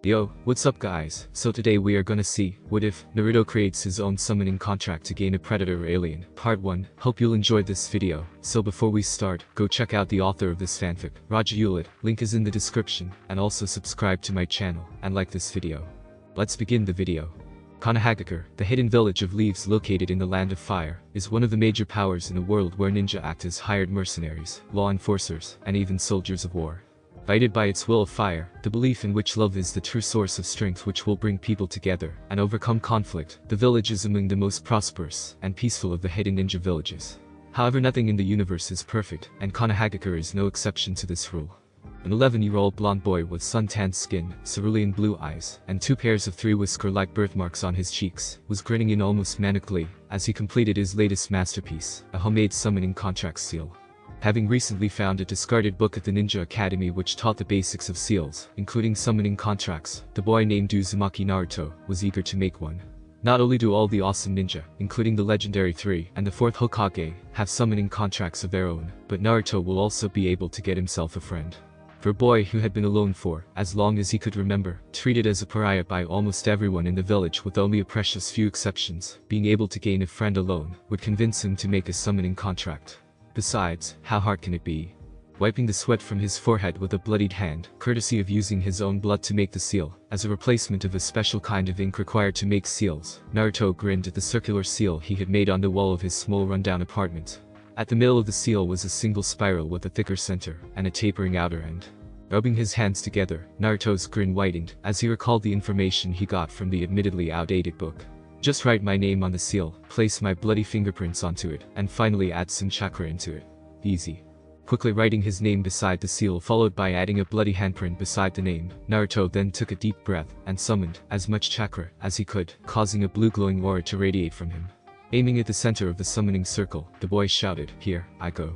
Yo, what's up guys? So today we are gonna see, what if Naruto creates his own summoning contract to gain a predator or alien? Part 1. Hope you'll enjoy this video. So before we start, go check out the author of this fanfic, Raja-Ulat, link is in the description, and also subscribe to my channel, and like this video. Let's begin the video. Konohagakure, the hidden village of leaves located in the Land of Fire, is one of the major powers in a world where ninja act as hired mercenaries, law enforcers, and even soldiers of war. Guided by its will of fire, the belief in which love is the true source of strength which will bring people together and overcome conflict, the village is among the most prosperous and peaceful of the hidden ninja villages. However, nothing in the universe is perfect, and Konohagakure is no exception to this rule. An 11-year-old blonde boy with sun-tanned skin, cerulean blue eyes, and 2 pairs of 3 whisker-like birthmarks on his cheeks, was grinning in almost manic glee as he completed his latest masterpiece, a homemade summoning contract seal. Having recently found a discarded book at the Ninja Academy which taught the basics of seals, including summoning contracts, the boy named Uzumaki Naruto was eager to make one. Not only do all the awesome ninja, including the legendary 3 and the 4th Hokage, have summoning contracts of their own, but Naruto will also be able to get himself a friend. For a boy who had been alone for as long as he could remember, treated as a pariah by almost everyone in the village with only a precious few exceptions, being able to gain a friend alone would convince him to make a summoning contract. Besides, how hard can it be? Wiping the sweat from his forehead with a bloodied hand, courtesy of using his own blood to make the seal, as a replacement of a special kind of ink required to make seals, Naruto grinned at the circular seal he had made on the wall of his small rundown apartment. At the middle of the seal was a single spiral with a thicker center and a tapering outer end. Rubbing his hands together, Naruto's grin widened as he recalled the information he got from the admittedly outdated book. Just write my name on the seal, place my bloody fingerprints onto it, and finally add some chakra into it. Easy. Quickly writing his name beside the seal followed by adding a bloody handprint beside the name, Naruto then took a deep breath and summoned as much chakra as he could, causing a blue glowing aura to radiate from him. Aiming at the center of the summoning circle, the boy shouted, "Here, I go."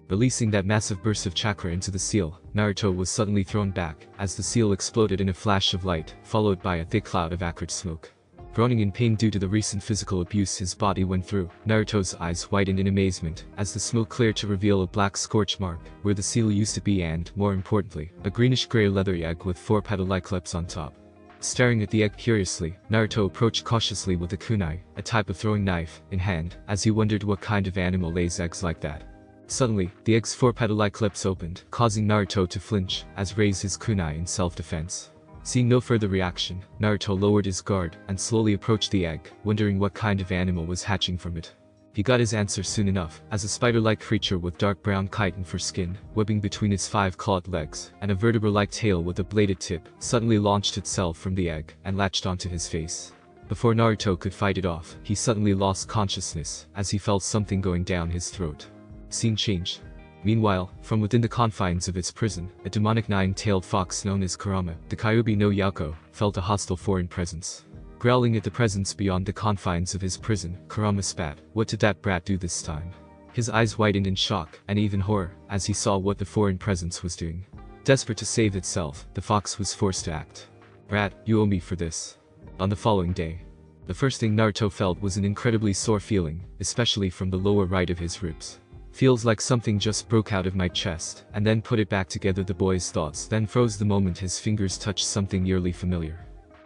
Releasing that massive burst of chakra into the seal, Naruto was suddenly thrown back as the seal exploded in a flash of light, followed by a thick cloud of acrid smoke. Groaning in pain due to the recent physical abuse his body went through, Naruto's eyes widened in amazement as the smoke cleared to reveal a black scorch mark where the seal used to be and, more importantly, a greenish-gray leathery egg with 4 petal-like lips on top. Staring at the egg curiously, Naruto approached cautiously with a kunai, a type of throwing knife, in hand, as he wondered what kind of animal lays eggs like that. Suddenly, the egg's 4 petal-like lips opened, causing Naruto to flinch, as raised his kunai in self-defense. Seeing no further reaction, Naruto lowered his guard and slowly approached the egg, wondering what kind of animal was hatching from it. He got his answer soon enough, as a spider-like creature with dark brown chitin fur skin, webbing between its 5 clawed legs, and a vertebra-like tail with a bladed tip, suddenly launched itself from the egg and latched onto his face. Before Naruto could fight it off, he suddenly lost consciousness as he felt something going down his throat. Scene changed. Meanwhile, from within the confines of its prison, a demonic 9-tailed fox known as Kurama, the Kyuubi no Yauko, felt a hostile foreign presence. Growling at the presence beyond the confines of his prison, Kurama spat, "What did that brat do this time?" His eyes widened in shock and even horror as he saw what the foreign presence was doing. Desperate to save itself, the fox was forced to act. "Rat, you owe me for this." On the following day, the first thing Naruto felt was an incredibly sore feeling, especially from the lower right of his ribs. "Feels like something just broke out of my chest," and then put it back together. The boy's thoughts then froze the moment his fingers touched something eerily familiar.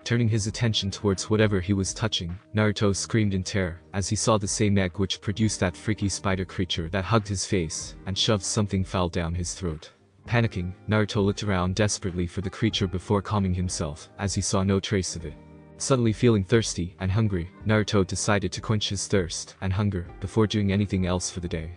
Turning his attention towards whatever he was touching, Naruto screamed in terror as he saw the same egg which produced that freaky spider creature that hugged his face and shoved something foul down his throat. Panicking, Naruto looked around desperately for the creature before calming himself as he saw no trace of it. Suddenly feeling thirsty and hungry, Naruto decided to quench his thirst and hunger before doing anything else for the day.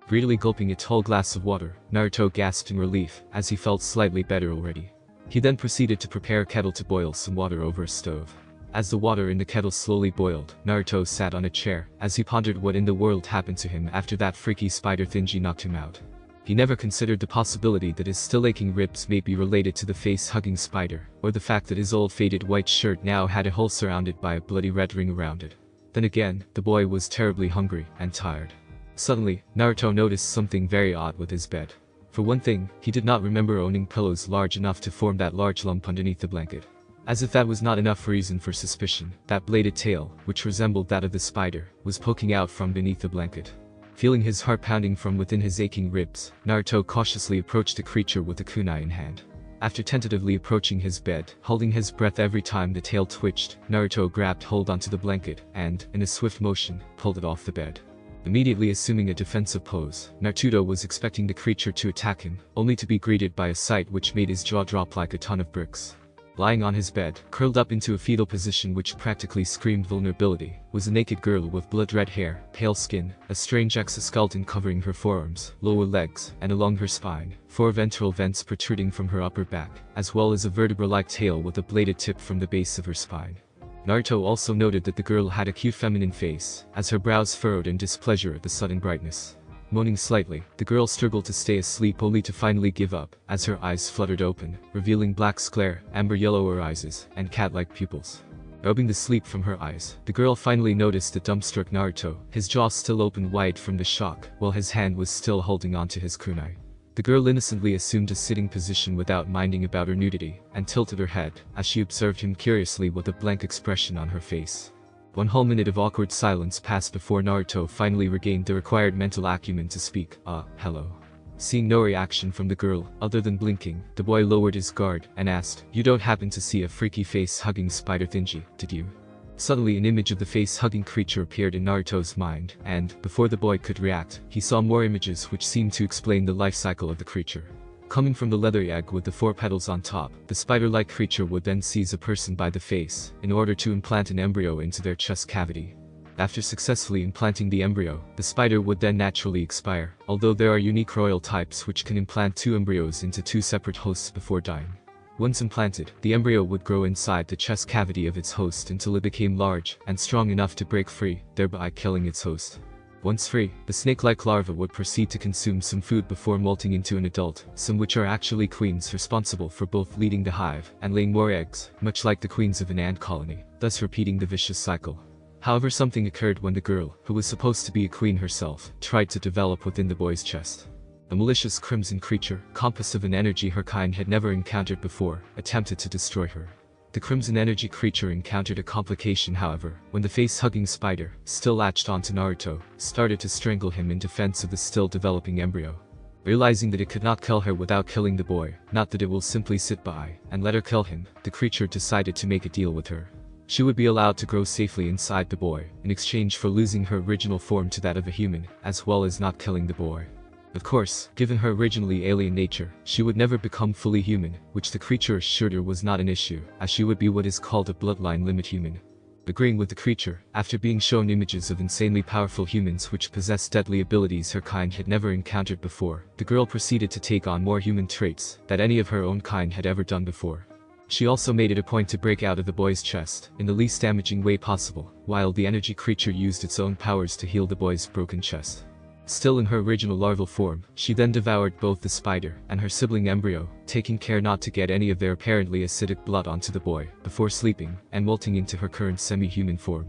Greedily gulping a tall glass of water, Naruto gasped in relief as he felt slightly better already. He then proceeded to prepare a kettle to boil some water over a stove. As the water in the kettle slowly boiled, Naruto sat on a chair as he pondered what in the world happened to him after that freaky spider thingy knocked him out. He never considered the possibility that his still aching ribs may be related to the face-hugging spider, or the fact that his old faded white shirt now had a hole surrounded by a bloody red ring around it. Then again, the boy was terribly hungry and tired. Suddenly, Naruto noticed something very odd with his bed. For one thing, he did not remember owning pillows large enough to form that large lump underneath the blanket. As if that was not enough reason for suspicion, that bladed tail, which resembled that of the spider, was poking out from beneath the blanket. Feeling his heart pounding from within his aching ribs, Naruto cautiously approached the creature with a kunai in hand. After tentatively approaching his bed, holding his breath every time the tail twitched, Naruto grabbed hold onto the blanket and, in a swift motion, pulled it off the bed. Immediately assuming a defensive pose, Naruto was expecting the creature to attack him, only to be greeted by a sight which made his jaw drop like a ton of bricks. Lying on his bed, curled up into a fetal position which practically screamed vulnerability, was a naked girl with blood-red hair, pale skin, a strange exoskeleton covering her forearms, lower legs, and along her spine, 4 ventral vents protruding from her upper back, as well as a vertebra-like tail with a bladed tip from the base of her spine. Naruto also noted that the girl had a cute feminine face, as her brows furrowed in displeasure at the sudden brightness. Moaning slightly, the girl struggled to stay asleep only to finally give up, as her eyes fluttered open, revealing black sclera, amber-yellow irises, and cat-like pupils. Rubbing the sleep from her eyes, the girl finally noticed the dumbstruck Naruto, his jaw still open wide from the shock, while his hand was still holding onto his kunai. The girl innocently assumed a sitting position without minding about her nudity, and tilted her head, as she observed him curiously with a blank expression on her face. 1 whole minute of awkward silence passed before Naruto finally regained the required mental acumen to speak, hello. Seeing no reaction from the girl, other than blinking, the boy lowered his guard and asked, you don't happen to see a freaky face-hugging spider thingy, did you? Suddenly an image of the face-hugging creature appeared in Naruto's mind, and, before the boy could react, he saw more images which seemed to explain the life cycle of the creature. Coming from the leathery egg with the 4 petals on top, the spider-like creature would then seize a person by the face, in order to implant an embryo into their chest cavity. After successfully implanting the embryo, the spider would then naturally expire, although there are unique royal types which can implant 2 embryos into 2 separate hosts before dying. Once implanted, the embryo would grow inside the chest cavity of its host until it became large and strong enough to break free, thereby killing its host. Once free, the snake-like larva would proceed to consume some food before molting into an adult, some which are actually queens responsible for both leading the hive and laying more eggs, much like the queens of an ant colony, thus repeating the vicious cycle. However, something occurred when the girl, who was supposed to be a queen herself, tried to develop within the boy's chest. A malicious crimson creature, compass of an energy her kind had never encountered before, attempted to destroy her. The crimson energy creature encountered a complication, however, when the face-hugging spider, still latched onto Naruto, started to strangle him in defense of the still developing embryo. Realizing that it could not kill her without killing the boy, not that it will simply sit by and let her kill him, the creature decided to make a deal with her. She would be allowed to grow safely inside the boy, in exchange for losing her original form to that of a human, as well as not killing the boy. Of course, given her originally alien nature, she would never become fully human, which the creature assured her was not an issue, as she would be what is called a bloodline limit human. Agreeing with the creature, after being shown images of insanely powerful humans which possessed deadly abilities her kind had never encountered before, the girl proceeded to take on more human traits than any of her own kind had ever done before. She also made it a point to break out of the boy's chest, in the least damaging way possible, while the energy creature used its own powers to heal the boy's broken chest. Still in her original larval form, she then devoured both the spider and her sibling embryo, taking care not to get any of their apparently acidic blood onto the boy, before sleeping, and molting into her current semi-human form.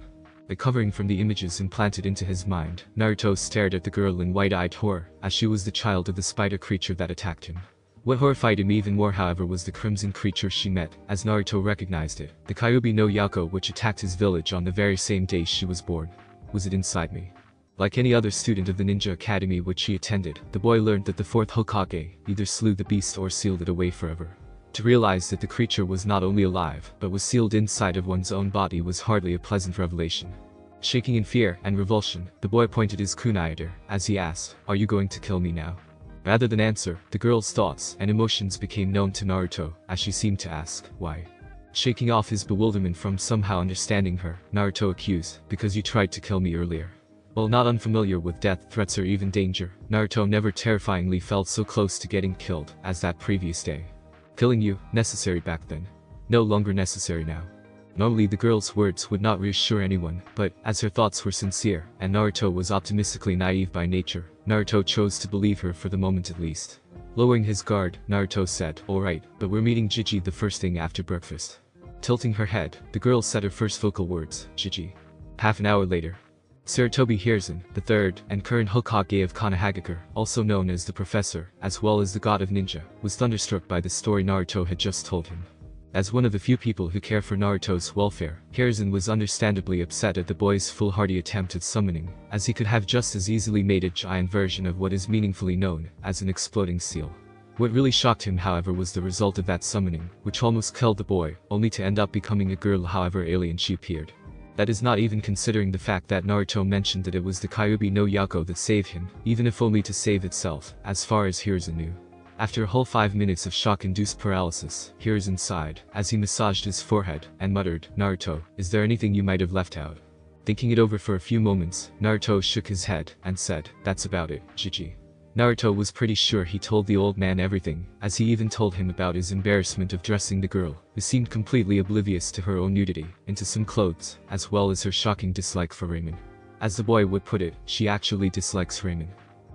Recovering from the images implanted into his mind, Naruto stared at the girl in wide-eyed horror, as she was the child of the spider creature that attacked him. What horrified him even more, however, was the crimson creature she met, as Naruto recognized it, the Kyuubi no Yako which attacked his village on the very same day she was born. Was it inside me? Like any other student of the ninja academy which he attended, the boy learned that the 4th Hokage either slew the beast or sealed it away forever. To realize that the creature was not only alive, but was sealed inside of one's own body was hardly a pleasant revelation. Shaking in fear and revulsion, the boy pointed his kunai at her, as he asked, "Are you going to kill me now?" Rather than answer, the girl's thoughts and emotions became known to Naruto, as she seemed to ask, "Why?" Shaking off his bewilderment from somehow understanding her, Naruto accused, "Because you tried to kill me earlier." While not unfamiliar with death threats or even danger, Naruto never terrifyingly felt so close to getting killed as that previous day. Killing you, necessary back then. No longer necessary now. Normally the girl's words would not reassure anyone, but, as her thoughts were sincere, and Naruto was optimistically naive by nature, Naruto chose to believe her for the moment at least. Lowering his guard, Naruto said, "Alright, but we're meeting Jiji the first thing after breakfast." Tilting her head, the girl said her first vocal words, "Jiji." Half an hour later, Sarutobi Hiruzen, the 3rd and current Hokage of Konohagakure, also known as the Professor, as well as the God of Ninja, was thunderstruck by the story Naruto had just told him. As one of the few people who care for Naruto's welfare, Hiruzen was understandably upset at the boy's foolhardy attempt at summoning, as he could have just as easily made a giant version of what is meaningfully known as an exploding seal. What really shocked him, however, was the result of that summoning, which almost killed the boy, only to end up becoming a girl, however alien she appeared. That is not even considering the fact that Naruto mentioned that it was the Kyuubi no Yako that saved him, even if only to save itself, as far as Hiruzen knew. After a whole 5 minutes of shock-induced paralysis, Hiruzen sighed, as he massaged his forehead, and muttered, "Naruto, is there anything you might have left out?" Thinking it over for a few moments, Naruto shook his head, and said, "That's about it, Jiji." Naruto was pretty sure he told the old man everything, as he even told him about his embarrassment of dressing the girl, who seemed completely oblivious to her own nudity, into some clothes, as well as her shocking dislike for ramen. As the boy would put it, she actually dislikes ramen.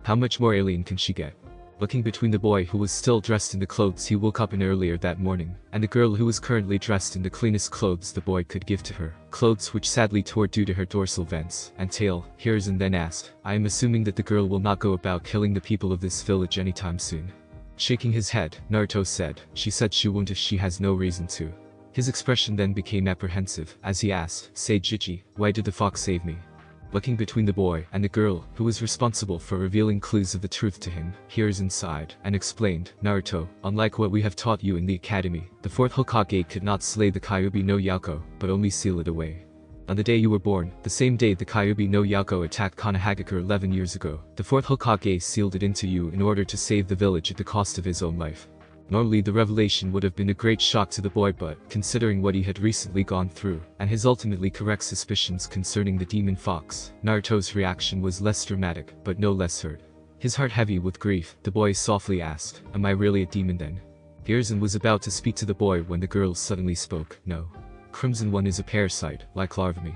How much more alien can she get? Looking between the boy who was still dressed in the clothes he woke up in earlier that morning, and the girl who was currently dressed in the cleanest clothes the boy could give to her, clothes which sadly tore due to her dorsal vents and tail, Hiruzen then asked, "I am assuming that the girl will not go about killing the people of this village anytime soon?" Shaking his head, Naruto said, "She said she won't if she has no reason to." His expression then became apprehensive, as he asked, "Say Jiji, why did the fox save me?" Looking between the boy and the girl, who was responsible for revealing clues of the truth to him, Hiruzen sighed, and explained, "Naruto, unlike what we have taught you in the academy, the fourth Hokage could not slay the Kyuubi no Yako, but only seal it away. On the day you were born, the same day the Kyuubi no Yako attacked Konohagakure 11 years ago, the fourth Hokage sealed it into you in order to save the village at the cost of his own life." Normally the revelation would have been a great shock to the boy, but, considering what he had recently gone through, and his ultimately correct suspicions concerning the demon fox, Naruto's reaction was less dramatic, but no less hurt. His heart heavy with grief, the boy softly asked, "Am I really a demon then?" Hiruzen was about to speak to the boy when the girl suddenly spoke, "No. Crimson One is a parasite, like larvae."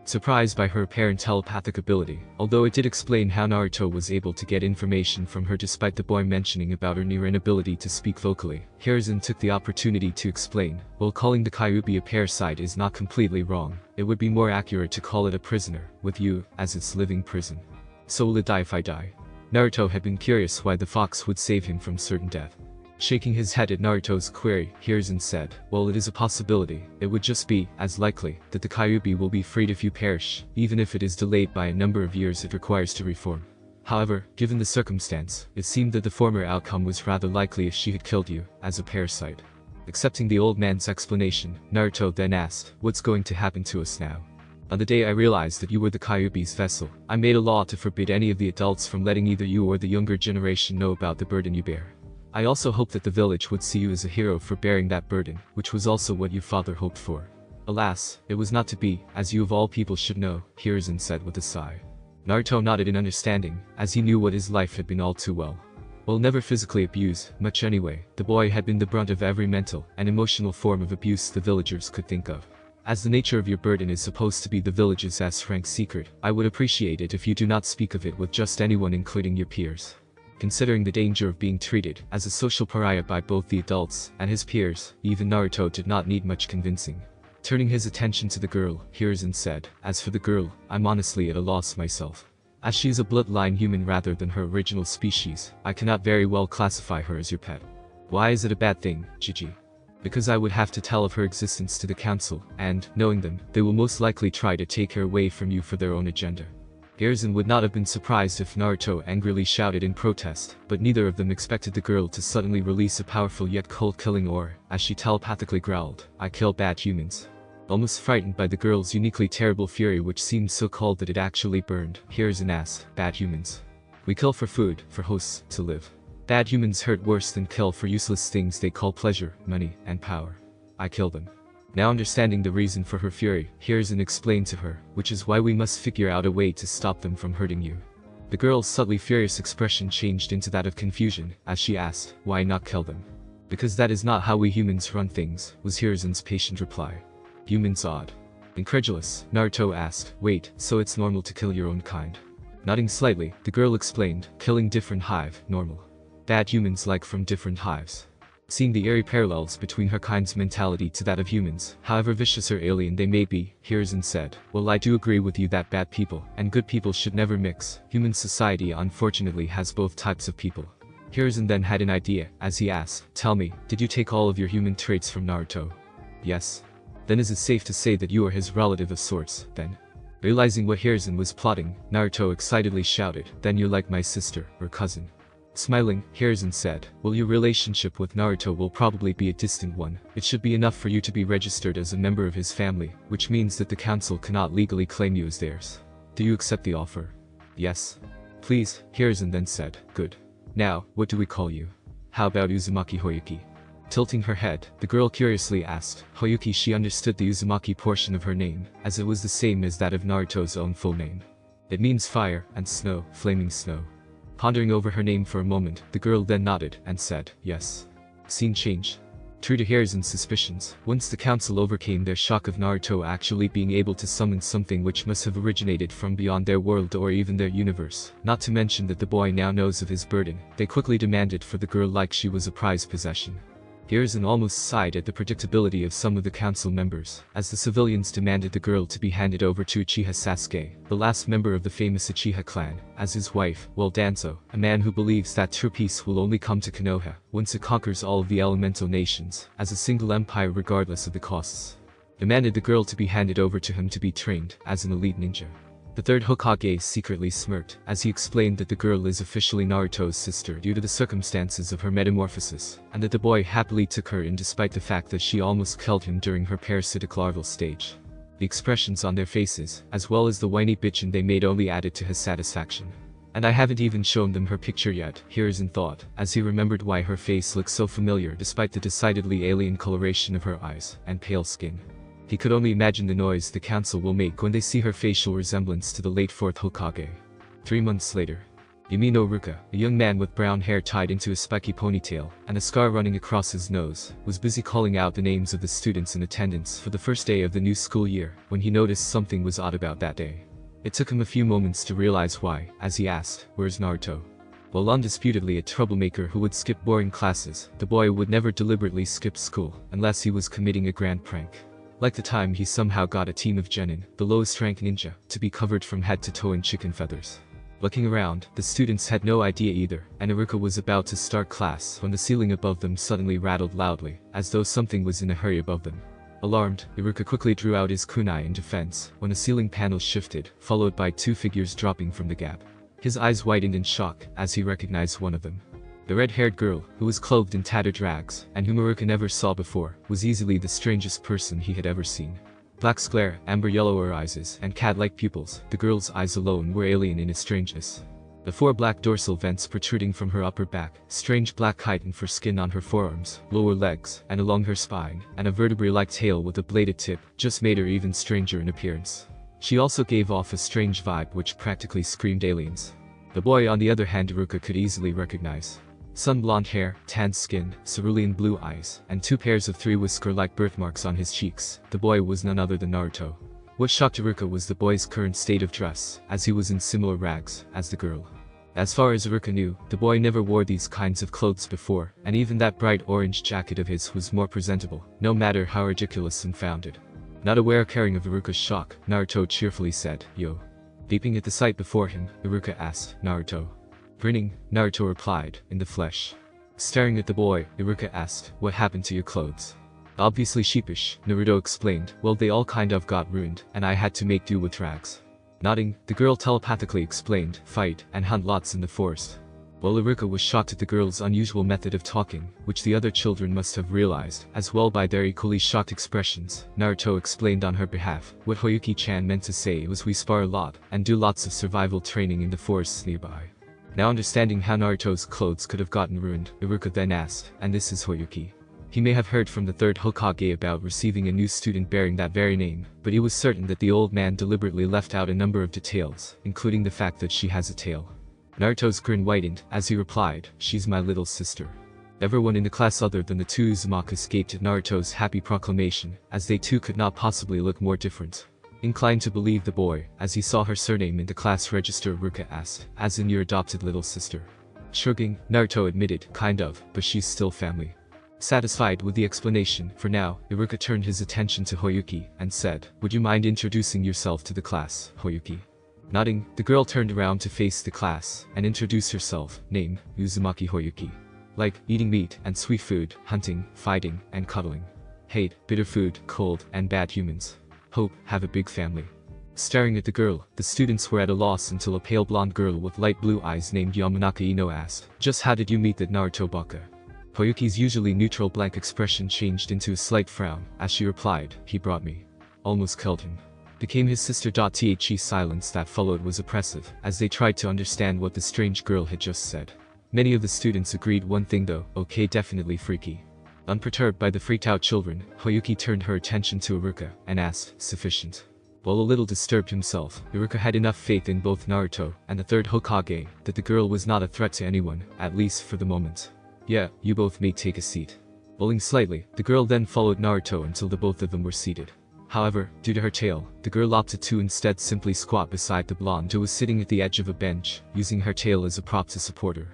Surprised by her apparent telepathic ability, although it did explain how Naruto was able to get information from her despite the boy mentioning about her near inability to speak vocally, Hiruzen took the opportunity to explain, while calling the Kyuubi a parasite is not completely wrong, it would be more accurate to call it a prisoner, with you, as its living prison. "So will it die if I die?" Naruto had been curious why the fox would save him from certain death. Shaking his head at Naruto's query, Hiruzen said, "Well, it is a possibility. It would just be, as likely, that the Kyuubi will be freed if you perish, even if it is delayed by a number of years it requires to reform." However, given the circumstance, it seemed that the former outcome was rather likely if she had killed you, as a parasite. Accepting the old man's explanation, Naruto then asked, "What's going to happen to us now?" "On the day I realized that you were the Kyuubi's vessel, I made a law to forbid any of the adults from letting either you or the younger generation know about the burden you bear. I also hoped that the village would see you as a hero for bearing that burden, which was also what your father hoped for. Alas, it was not to be, as you of all people should know," Hiruzen said with a sigh. Naruto nodded in understanding, as he knew what his life had been all too well. While never physically abused, much anyway, the boy had been the brunt of every mental and emotional form of abuse the villagers could think of. As the nature of your burden is supposed to be the village's S-rank secret, I would appreciate it if you do not speak of it with just anyone including your peers. Considering the danger of being treated as a social pariah by both the adults and his peers, even Naruto did not need much convincing. Turning his attention to the girl, Hiruzen said, "As for the girl, I'm honestly at a loss myself. As she is a bloodline human rather than her original species, I cannot very well classify her as your pet." "Why is it a bad thing, Jiji?" "Because I would have to tell of her existence to the council, and, knowing them, they will most likely try to take her away from you for their own agenda." Hiruzen would not have been surprised if Naruto angrily shouted in protest, but neither of them expected the girl to suddenly release a powerful yet cold-killing aura, as she telepathically growled, "I kill bad humans." Almost frightened by the girl's uniquely terrible fury which seemed so cold that it actually burned, Hiruzen asked, "Bad humans?" "We kill for food, for hosts to live. Bad humans hurt worse than kill for useless things they call pleasure, money, and power. I kill them." Now understanding the reason for her fury, Hiruzen explained to her, "Which is why we must figure out a way to stop them from hurting you." The girl's subtly furious expression changed into that of confusion, as she asked, "Why not kill them?" "Because that is not how we humans run things," was Hiruzen's patient reply. "Humans odd." Incredulous, Naruto asked, "Wait, so it's normal to kill your own kind?" Nodding slightly, the girl explained, "Killing different hive, normal. Bad humans like from different hives." Seeing the eerie parallels between her kind's mentality to that of humans, however vicious or alien they may be, Hiruzen said, "Well, I do agree with you that bad people and good people should never mix. Human society unfortunately has both types of people." Hiruzen then had an idea, as he asked, "Tell me, did you take all of your human traits from Naruto?" "Yes." "Then is it safe to say that you are his relative of sorts, then?" Realizing what Hiruzen was plotting, Naruto excitedly shouted, "Then you're like my sister, or cousin." Smiling, Hiruzen said, well, your relationship with Naruto will probably be a distant one. It should be enough for you to be registered as a member of his family, which means that the council cannot legally claim you as theirs. Do you accept the offer? Yes. Please, Hiruzen then said, good. Now, what do we call you? How about Uzumaki Hayuki? Tilting her head, the girl curiously asked. Hayuki, she understood the Uzumaki portion of her name, as it was the same as that of Naruto's own full name. It means fire, and snow, flaming snow. Pondering over her name for a moment, the girl then nodded, and said, yes. Scene change. True to Hiruzen's suspicions, once the council overcame their shock of Naruto actually being able to summon something which must have originated from beyond their world or even their universe, not to mention that the boy now knows of his burden, they quickly demanded for the girl like she was a prized possession. Hiruzen almost sighed at the predictability of some of the council members, as the civilians demanded the girl to be handed over to Uchiha Sasuke, the last member of the famous Uchiha clan, as his wife, while Danzo, a man who believes that true peace will only come to Konoha once it conquers all of the elemental nations, as a single empire regardless of the costs, demanded the girl to be handed over to him to be trained as an elite ninja. The third Hokage secretly smirked, as he explained that the girl is officially Naruto's sister due to the circumstances of her metamorphosis, and that the boy happily took her in despite the fact that she almost killed him during her parasitic larval stage. The expressions on their faces, as well as the whiny bitchin' they made, only added to his satisfaction. And I haven't even shown them her picture yet, Hiruzen thought, as he remembered why her face looked so familiar despite the decidedly alien coloration of her eyes and pale skin. He could only imagine the noise the council will make when they see her facial resemblance to the late 4th Hokage. 3 months later. Yumi no Ruka, a young man with brown hair tied into a spiky ponytail, and a scar running across his nose, was busy calling out the names of the students in attendance for the first day of the new school year, when he noticed something was odd about that day. It took him a few moments to realize why, as he asked, "Where's Naruto?" While undisputedly a troublemaker who would skip boring classes, the boy would never deliberately skip school, unless he was committing a grand prank. Like the time he somehow got a team of genin, the lowest rank ninja, to be covered from head to toe in chicken feathers. Looking around, the students had no idea either, and Iruka was about to start class when the ceiling above them suddenly rattled loudly, as though something was in a hurry above them. Alarmed, Iruka quickly drew out his kunai in defense, when the ceiling panel shifted, followed by 2 figures dropping from the gap. His eyes widened in shock, as he recognized one of them. The red-haired girl, who was clothed in tattered rags, and whom Iruka never saw before, was easily the strangest person he had ever seen. Black sclare, amber-yellow eyes, and cat-like pupils, the girl's eyes alone were alien in its strangeness. The 4 black dorsal vents protruding from her upper back, strange black chitin for skin on her forearms, lower legs, and along her spine, and a vertebrae-like tail with a bladed tip, just made her even stranger in appearance. She also gave off a strange vibe which practically screamed aliens. The boy on the other hand Iruka could easily recognize. Sun-blonde hair, tanned skin, cerulean blue eyes, and 2 pairs of 3 whisker-like birthmarks on his cheeks, the boy was none other than Naruto. What shocked Iruka was the boy's current state of dress, as he was in similar rags as the girl. As far as Iruka knew, the boy never wore these kinds of clothes before, and even that bright orange jacket of his was more presentable, no matter how ridiculous and founded. Not aware caring of Iruka's shock, Naruto cheerfully said, "Yo." Leaping at the sight before him, Iruka asked, "Naruto?" Grinning, Naruto replied, "In the flesh." Staring at the boy, Iruka asked, "What happened to your clothes?" Obviously sheepish, Naruto explained, "Well, they all kind of got ruined, and I had to make do with rags." Nodding, the girl telepathically explained, "Fight, and hunt lots in the forest." While Iruka was shocked at the girl's unusual method of talking, which the other children must have realized, as well by their equally shocked expressions, Naruto explained on her behalf. What Hayuki-chan meant to say was we spar a lot, and do lots of survival training in the forests nearby. Now understanding how Naruto's clothes could have gotten ruined, Iruka then asked, "And this is Hayuki?" He may have heard from the 3rd Hokage about receiving a new student bearing that very name, but he was certain that the old man deliberately left out a number of details, including the fact that she has a tail. Naruto's grin widened, as he replied, "She's my little sister." Everyone in the class other than the 2 Uzumakas gaped at Naruto's happy proclamation, as they too could not possibly look more different. Inclined to believe the boy, as he saw her surname in the class register, Iruka asked, "As in your adopted little sister?" Shrugging, Naruto admitted, "Kind of, but she's still family." Satisfied with the explanation, for now, Iruka turned his attention to Hayuki, and said, "Would you mind introducing yourself to the class, Hayuki?" Nodding, the girl turned around to face the class, and introduced herself, name, Uzumaki Hayuki. Like, eating meat and sweet food, hunting, fighting, and cuddling. Hate, bitter food, cold, and bad humans. Hope, have a big family. Staring at the girl, the students were at a loss until a pale blonde girl with light blue eyes named Yamanaka Ino asked, "Just how did you meet that Naruto baka?" Hayuki's usually neutral blank expression changed into a slight frown, as she replied, "He brought me. Almost killed him." Became his sister. The silence that followed was oppressive, as they tried to understand what the strange girl had just said. Many of the students agreed one thing though, okay, definitely freaky. Unperturbed by the freaked out children, Hayuki turned her attention to Iruka, and asked, "Sufficient?" While a little disturbed himself, Iruka had enough faith in both Naruto and the third Hokage that the girl was not a threat to anyone, at least for the moment. "Yeah, you both may take a seat." Bowing slightly, the girl then followed Naruto until the both of them were seated. However, due to her tail, the girl opted to instead simply squat beside the blonde who was sitting at the edge of a bench, using her tail as a prop to support her.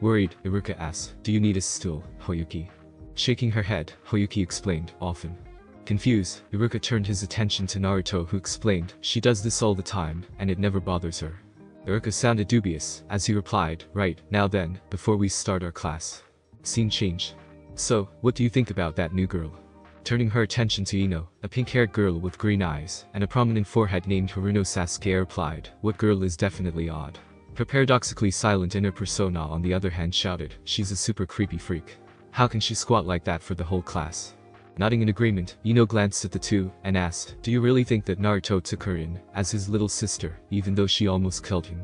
Worried, Iruka asked, "Do you need a stool, Hayuki?" Shaking her head, Hayuki explained, "Often." Confused, Iruka turned his attention to Naruto, who explained, "She does this all the time, and it never bothers her." Iruka sounded dubious, as he replied, "Right, now then, before we start our class." Scene change. "So, what do you think about that new girl?" Turning her attention to Ino, a pink-haired girl with green eyes and a prominent forehead named Haruno, Sasuke replied, "What girl is definitely odd." Her paradoxically silent inner persona on the other hand shouted, "She's a super creepy freak. How can she squat like that for the whole class?" Nodding in agreement, Ino glanced at the two and asked, "Do you really think that Naruto took her in as his little sister, even though she almost killed him?"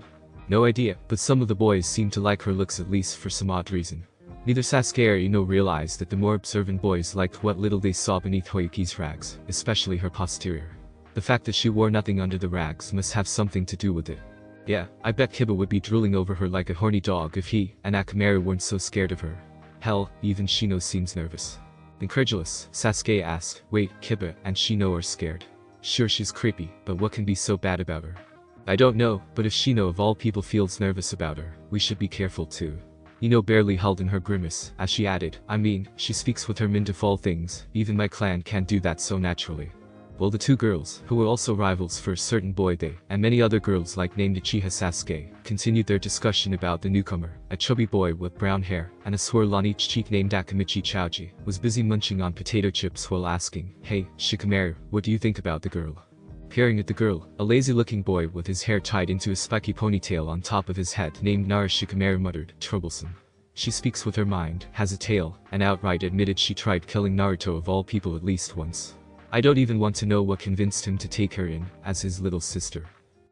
"No idea, but some of the boys seem to like her looks, at least for some odd reason." Neither Sasuke or Ino realized that the more observant boys liked what little they saw beneath Hayuki's rags, especially her posterior. The fact that she wore nothing under the rags must have something to do with it. "Yeah, I bet Kiba would be drooling over her like a horny dog if he and Akamaru weren't so scared of her. Hell, even Shino seems nervous." Incredulous, Sasuke asked, "Wait, Kiba and Shino are scared?" "Sure, she's creepy, but what can be so bad about her?" "I don't know, but if Shino of all people feels nervous about her, we should be careful too." Ino barely held in her grimace, as she added, "I mean, she speaks with her mind of all things, even my clan can't do that so naturally." While the two girls, who were also rivals for a certain boy they, and many other girls like named Uchiha Sasuke, continued their discussion about the newcomer, a chubby boy with brown hair and a swirl on each cheek named Akamichi Chauji, was busy munching on potato chips while asking, "Hey, Shikamaru, what do you think about the girl?" Peering at the girl, a lazy-looking boy with his hair tied into a spiky ponytail on top of his head named Nara, Shikamaru muttered, "Troublesome. She speaks with her mind, has a tail, and outright admitted she tried killing Naruto of all people at least once. I don't even want to know what convinced him to take her in as his little sister."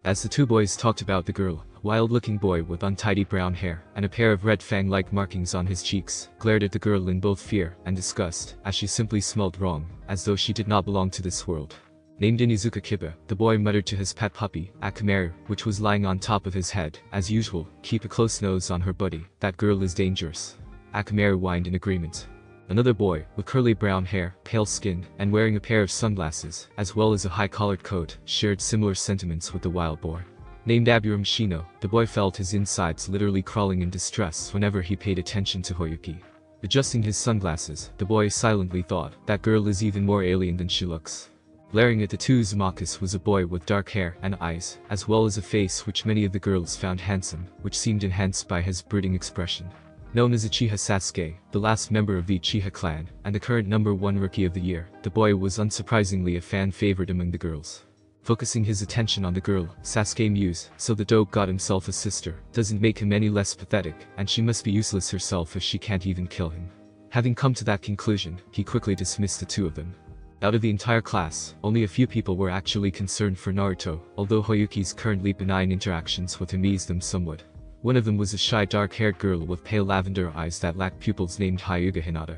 As the two boys talked about the girl, a wild-looking boy with untidy brown hair and a pair of red fang-like markings on his cheeks glared at the girl in both fear and disgust, as she simply smelled wrong, as though she did not belong to this world. Named Inizuka Kiba, the boy muttered to his pet puppy, Akamaru, which was lying on top of his head, "As usual, keep a close nose on her, buddy. That girl is dangerous." Akamaru whined in agreement. Another boy, with curly brown hair, pale skin, and wearing a pair of sunglasses, as well as a high-collared coat, shared similar sentiments with the wild boy. Named Aburam Shino, the boy felt his insides literally crawling in distress whenever he paid attention to Hayuki. Adjusting his sunglasses, the boy silently thought, "That girl is even more alien than she looks." Glaring at the two, Zumakus was a boy with dark hair and eyes, as well as a face which many of the girls found handsome, which seemed enhanced by his brooding expression. Known as Uchiha Sasuke, the last member of the Uchiha clan, and the current #1 rookie of the year, the boy was unsurprisingly a fan favorite among the girls. Focusing his attention on the girl, Sasuke mused, "So the dope got himself a sister, doesn't make him any less pathetic, and she must be useless herself if she can't even kill him." Having come to that conclusion, he quickly dismissed the two of them. Out of the entire class, only a few people were actually concerned for Naruto, although Hayuki's currently benign interactions with him eased them somewhat. One of them was a shy dark-haired girl with pale lavender eyes that lacked pupils named Hyuga Hinata.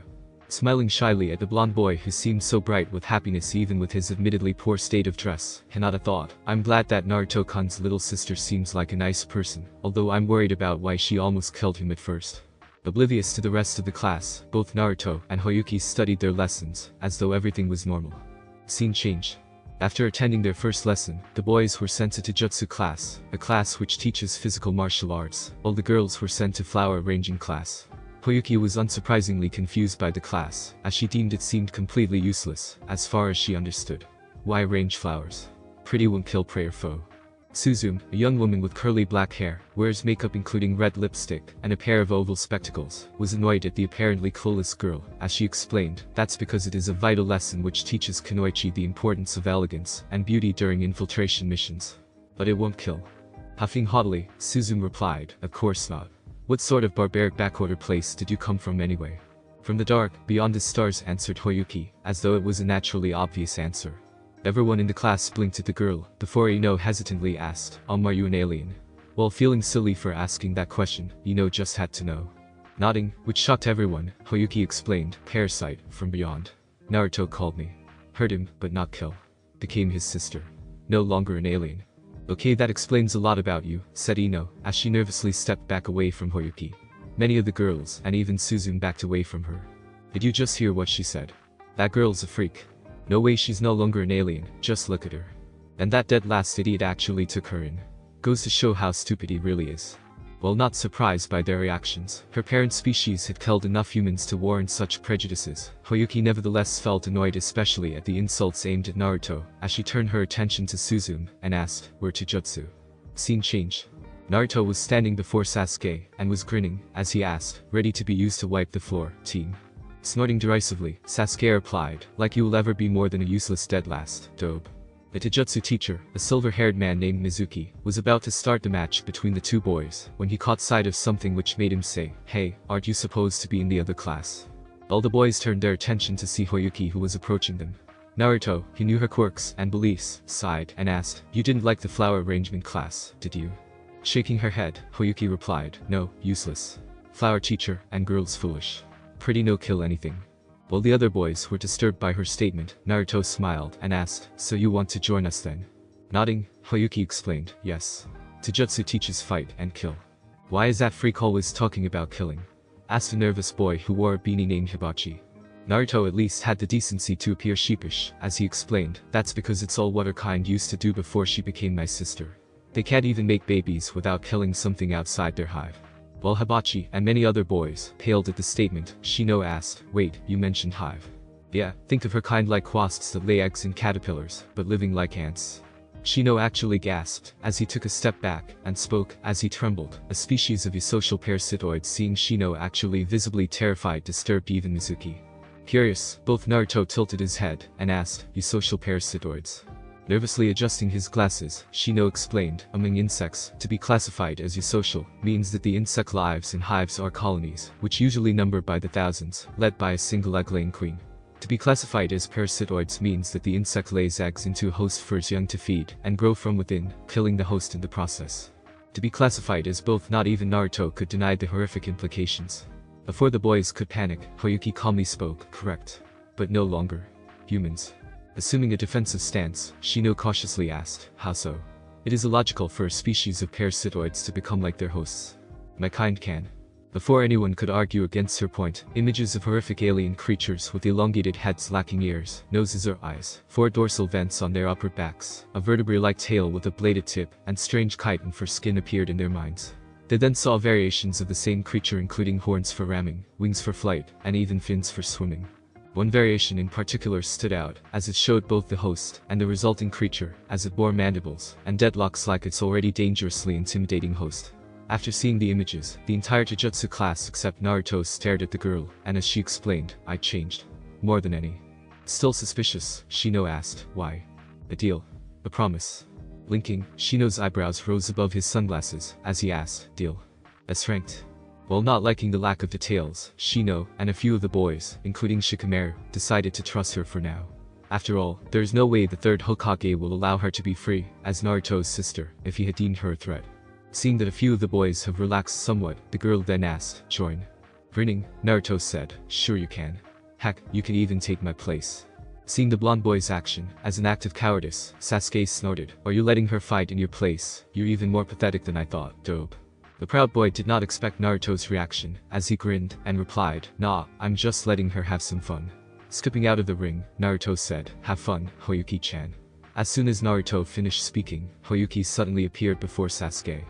Smiling shyly at the blonde boy who seemed so bright with happiness even with his admittedly poor state of dress, Hinata thought, "I'm glad that Naruto-kun's little sister seems like a nice person, although I'm worried about why she almost killed him at first." Oblivious to the rest of the class, both Naruto and Hayuki studied their lessons, as though everything was normal. Scene change. After attending their first lesson, the boys were sent to Taijutsu class, a class which teaches physical martial arts, while the girls were sent to flower arranging class. Hayuki was unsurprisingly confused by the class, as she deemed it seemed completely useless, as far as she understood. Why arrange flowers? Pretty won't kill prey or foe. Suzume, a young woman with curly black hair, wears makeup including red lipstick and a pair of oval spectacles, was annoyed at the apparently clueless girl. As she explained, that's because it is a vital lesson which teaches Kunoichi the importance of elegance and beauty during infiltration missions. But it won't kill. Huffing haughtily, Suzume replied, of course not. What sort of barbaric backward place did you come from anyway? From the dark, beyond the stars, answered Hayuki, as though it was a naturally obvious answer. Everyone in the class blinked at the girl, before Ino hesitantly asked, are you an alien? While feeling silly for asking that question, Ino just had to know. Nodding, which shocked everyone, Hayuki explained, parasite, from beyond. Naruto called me. Hurt him, but not kill. Became his sister. No longer an alien. Okay, that explains a lot about you, said Ino, as she nervously stepped back away from Hayuki. Many of the girls, and even Suzume, backed away from her. Did you just hear what she said? That girl's a freak. No way, she's no longer an alien, just look at her. And that dead last idiot actually took her in. Goes to show how stupid he really is. While not surprised by their reactions, her parent species had killed enough humans to warrant such prejudices. Hayuki nevertheless felt annoyed, especially at the insults aimed at Naruto, as she turned her attention to Suzume and asked, where to jutsu? Scene change. Naruto was standing before Sasuke and was grinning as he asked, ready to be used to wipe the floor, team. Snorting derisively, Sasuke replied, like you will ever be more than a useless dead last, dope. The Taijutsu teacher, a silver-haired man named Mizuki, was about to start the match between the two boys when he caught sight of something which made him say, hey, aren't you supposed to be in the other class? All the boys turned their attention to see Hayuki, who was approaching them. Naruto, he knew her quirks and beliefs, sighed and asked, you didn't like the flower arrangement class, did you? Shaking her head, Hayuki replied, no, useless. Flower teacher, and girls foolish. Pretty no kill anything. While the other boys were disturbed by her statement, Naruto smiled and asked, so you want to join us then? Nodding, Hayuki explained, yes. Taijutsu teaches fight and kill. Why is that freak always talking about killing? Asked a nervous boy who wore a beanie named Hibachi. Naruto at least had the decency to appear sheepish, as he explained, that's because it's all what her kind used to do before she became my sister. They can't even make babies without killing something outside their hive. While Hibachi and many other boys paled at the statement, Shino asked, wait, you mentioned hive. Yeah, think of her kind like wasps that lay eggs in caterpillars, but living like ants. Shino actually gasped, as he took a step back, and spoke, as he trembled. A species of eusocial parasitoids. Seeing Shino actually visibly terrified disturbed even Mizuki. Curious, both Naruto tilted his head, and asked, eusocial parasitoids. Nervously adjusting his glasses, Shino explained, among insects, to be classified as eusocial means that the insect lives in hives or colonies, which usually number by the thousands, led by a single egg-laying queen. To be classified as parasitoids means that the insect lays eggs into a host for its young to feed and grow from within, killing the host in the process. To be classified as both, not even Naruto could deny the horrific implications. Before the boys could panic, Hayuki calmly spoke, correct. But no longer. Humans. Assuming a defensive stance, Shino cautiously asked, how so? It is illogical for a species of parasitoids to become like their hosts. My kind can. Before anyone could argue against her point, images of horrific alien creatures with elongated heads lacking ears, noses or eyes, 4 dorsal vents on their upper backs, a vertebrae-like tail with a bladed tip, and strange chitin for skin appeared in their minds. They then saw variations of the same creature, including horns for ramming, wings for flight, and even fins for swimming. One variation in particular stood out, as it showed both the host and the resulting creature, as it bore mandibles and deadlocks like its already dangerously intimidating host. After seeing the images, the entire Taijutsu class except Naruto stared at the girl, and as she explained, I changed. More than any. Still suspicious, Shino asked, why? A deal. A promise. Blinking, Shino's eyebrows rose above his sunglasses, as he asked, deal. That's ranked. While not liking the lack of details, Shino and a few of the boys, including Shikamaru, decided to trust her for now. After all, there is no way the third Hokage will allow her to be free, as Naruto's sister, if he had deemed her a threat. Seeing that a few of the boys have relaxed somewhat, the girl then asked, join. Grinning, Naruto said, sure you can. Heck, you can even take my place. Seeing the blonde boy's action, as an act of cowardice, Sasuke snorted, are you letting her fight in your place? You're even more pathetic than I thought, dope. The proud boy did not expect Naruto's reaction, as he grinned and replied, nah, I'm just letting her have some fun. Skipping out of the ring, Naruto said, have fun, Hayuki-chan. As soon as Naruto finished speaking, Hayuki suddenly appeared before Sasuke.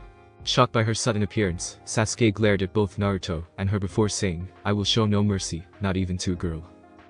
Shocked by her sudden appearance, Sasuke glared at both Naruto and her before saying, I will show no mercy, not even to a girl.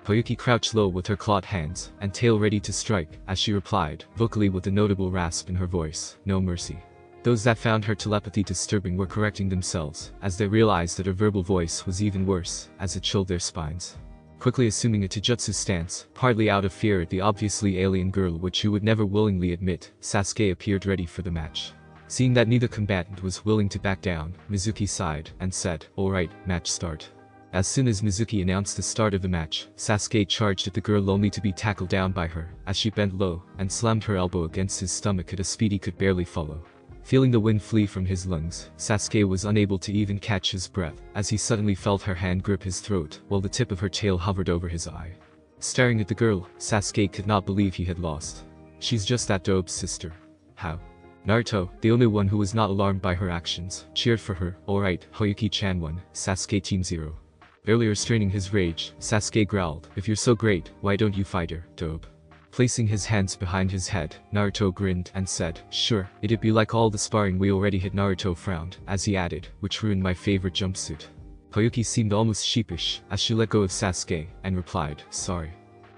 Hayuki crouched low with her clawed hands and tail ready to strike as she replied, vocally with a notable rasp in her voice, "No mercy." Those that found her telepathy disturbing were correcting themselves as they realized that her verbal voice was even worse as it chilled their spines. Quickly assuming a taijutsu stance, partly out of fear at the obviously alien girl which she would never willingly admit, Sasuke appeared ready for the match. Seeing that neither combatant was willing to back down, Mizuki sighed and said, "Alright, match start." As soon as Mizuki announced the start of the match, Sasuke charged at the girl only to be tackled down by her as she bent low and slammed her elbow against his stomach at a speed he could barely follow. Feeling the wind flee from his lungs, Sasuke was unable to even catch his breath as he suddenly felt her hand grip his throat while the tip of her tail hovered over his eye. Staring at the girl, Sasuke could not believe he had lost. She's just that dope's sister. How? Naruto, the only one who was not alarmed by her actions, cheered for her. "Alright, Hayuki-chan won, Sasuke Team 0. Barely restraining his rage, Sasuke growled, "If you're so great, why don't you fight her, dope?" Placing his hands behind his head, Naruto grinned and said, "Sure, it'd be like all the sparring we already had." Naruto frowned, as he added, "Which ruined my favorite jumpsuit." Hayuki seemed almost sheepish as she let go of Sasuke and replied, "Sorry."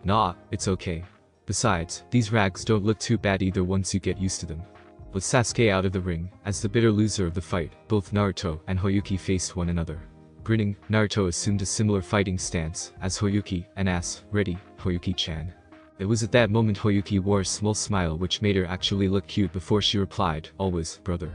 "Nah, it's okay. Besides, these rags don't look too bad either once you get used to them." With Sasuke out of the ring, as the bitter loser of the fight, both Naruto and Hayuki faced one another. Grinning, Naruto assumed a similar fighting stance as Hayuki and asked, "Ready, Hayuki-chan?" It was at that moment Hayuki wore a small smile which made her actually look cute before she replied, "Always, brother."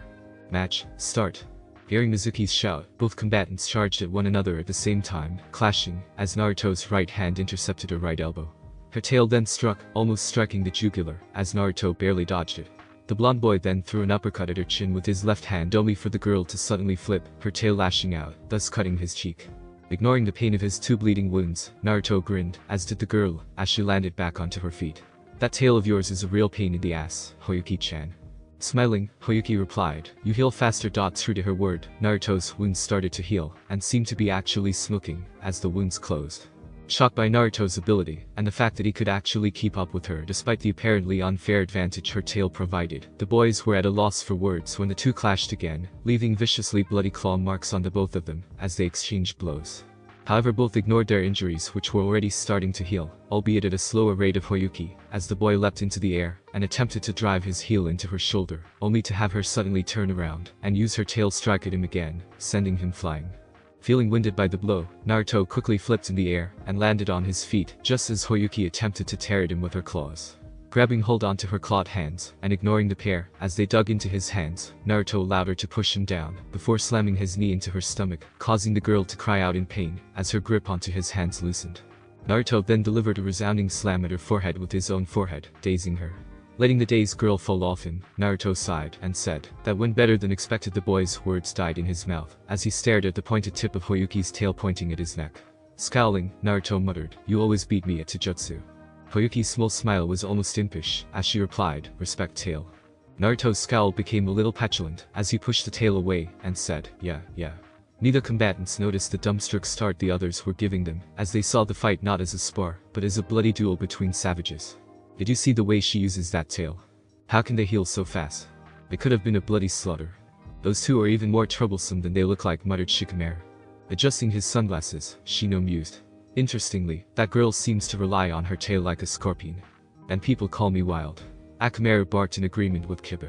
Match, start. Hearing Mizuki's shout, both combatants charged at one another at the same time, clashing, as Naruto's right hand intercepted her right elbow. Her tail then struck, almost striking the jugular, as Naruto barely dodged it. The blonde boy then threw an uppercut at her chin with his left hand only for the girl to suddenly flip, her tail lashing out, thus cutting his cheek. Ignoring the pain of his two bleeding wounds, Naruto grinned, as did the girl, as she landed back onto her feet. "That tail of yours is a real pain in the ass, Hayuki-chan." Smiling, Hayuki replied, "You heal faster." True to her word, Naruto's wounds started to heal, and seemed to be actually smoking, as the wounds closed. Shocked by Naruto's ability, and the fact that he could actually keep up with her despite the apparently unfair advantage her tail provided, the boys were at a loss for words when the two clashed again, leaving viciously bloody claw marks on the both of them, as they exchanged blows. However, both ignored their injuries which were already starting to heal, albeit at a slower rate of Hayuki, as the boy leapt into the air, and attempted to drive his heel into her shoulder, only to have her suddenly turn around, and use her tail strike at him again, sending him flying. Feeling winded by the blow, Naruto quickly flipped in the air and landed on his feet just as Hayuki attempted to tear at him with her claws. Grabbing hold onto her clawed hands and ignoring the pair as they dug into his hands, Naruto allowed her to push him down before slamming his knee into her stomach, causing the girl to cry out in pain as her grip onto his hands loosened. Naruto then delivered a resounding slam at her forehead with his own forehead, dazing her. Letting the dazed girl fall off him, Naruto sighed and said, "That went better than expected." The boy's words died in his mouth as he stared at the pointed tip of Hayuki's tail pointing at his neck. Scowling, Naruto muttered, "You always beat me at taijutsu." Hayuki's small smile was almost impish as she replied, "Respect tail." Naruto's scowl became a little petulant as he pushed the tail away and said, yeah. Neither combatants noticed the dumbstruck start the others were giving them, as they saw the fight not as a spar, but as a bloody duel between savages. "Did you see the way she uses that tail? How can they heal so fast? It could have been a bloody slaughter. Those two are even more troublesome than they look like," muttered Shikamaru. Adjusting his sunglasses, Shino mused. "Interestingly, that girl seems to rely on her tail like a scorpion. And people call me wild." Akamaru barked in agreement with Kiba.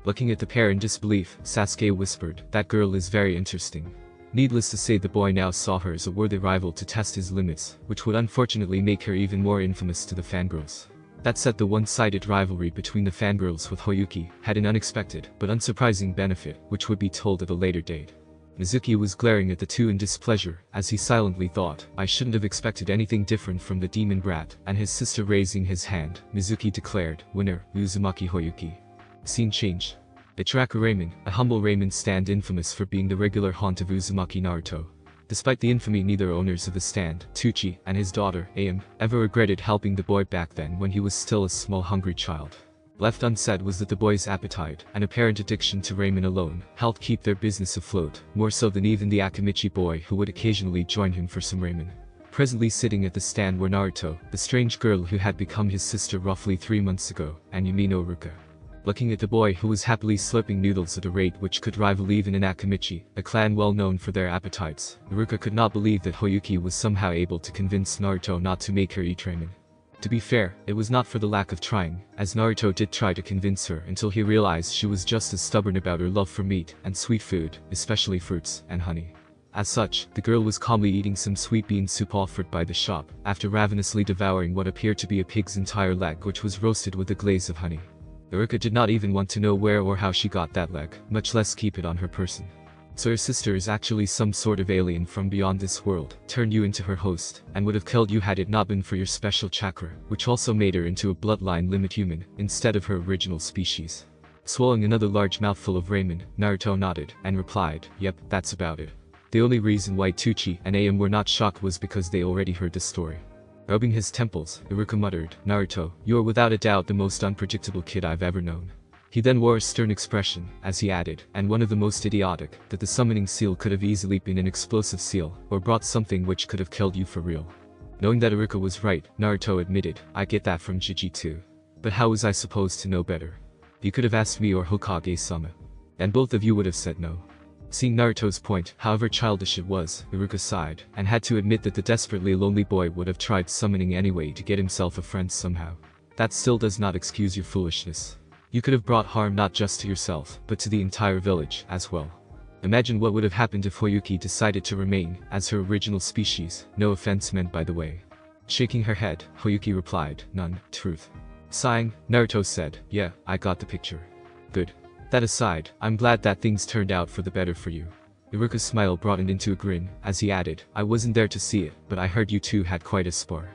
Looking at the pair in disbelief, Sasuke whispered, "That girl is very interesting." Needless to say, the boy now saw her as a worthy rival to test his limits, which would unfortunately make her even more infamous to the fangirls. That said, the one-sided rivalry between the fangirls with Hayuki had an unexpected but unsurprising benefit, which would be told at a later date. Mizuki was glaring at the two in displeasure as he silently thought, "I shouldn't have expected anything different from the demon brat," and his sister raising his hand, Mizuki declared, "Winner, Uzumaki Hayuki." Scene change. Ichiraku Ramen, a humble ramen stand infamous for being the regular haunt of Uzumaki Naruto. Despite the infamy, neither owners of the stand, Tuchi and his daughter, Aim, ever regretted helping the boy back then when he was still a small hungry child. Left unsaid was that the boy's appetite and apparent addiction to ramen alone helped keep their business afloat, more so than even the Akamichi boy who would occasionally join him for some ramen. Presently sitting at the stand were Naruto, the strange girl who had become his sister roughly 3 months ago, and Yumi no Ruka. Looking at the boy who was happily slurping noodles at a rate which could rival even an Akamichi, a clan well known for their appetites, Iruka could not believe that Hayuki was somehow able to convince Naruto not to make her eat ramen. To be fair, it was not for the lack of trying, as Naruto did try to convince her until he realized she was just as stubborn about her love for meat and sweet food, especially fruits and honey. As such, the girl was calmly eating some sweet bean soup offered by the shop, after ravenously devouring what appeared to be a pig's entire leg which was roasted with a glaze of honey. Iruka did not even want to know where or how she got that leg, much less keep it on her person. So her sister is actually some sort of alien from beyond this world, turned you into her host, and would have killed you had it not been for your special chakra, which also made her into a bloodline limit human, instead of her original species. Swallowing another large mouthful of ramen, Naruto nodded, and replied, "Yep, that's about it." The only reason why Tucci and Am were not shocked was because they already heard the story. Rubbing his temples, Iruka muttered, "Naruto, you are without a doubt the most unpredictable kid I've ever known." He then wore a stern expression, as he added, "and one of the most idiotic, that the summoning seal could have easily been an explosive seal, or brought something which could have killed you for real." Knowing that Iruka was right, Naruto admitted, "I get that from Jiji too. But how was I supposed to know better? You could have asked me or Hokage-sama. And both of you would have said no." Seeing Naruto's point, however childish it was, Iruka sighed, and had to admit that the desperately lonely boy would have tried summoning anyway to get himself a friend somehow. That still does not excuse your foolishness. You could have brought harm not just to yourself, but to the entire village, as well. Imagine what would have happened if Hayuki decided to remain as her original species, no offense meant by the way. Shaking her head, Hayuki replied, "None, truth." Sighing, Naruto said, "Yeah, I got the picture." "Good. That aside, I'm glad that things turned out for the better for you." Iruka's smile broadened into a grin, as he added, "I wasn't there to see it, but I heard you two had quite a spar."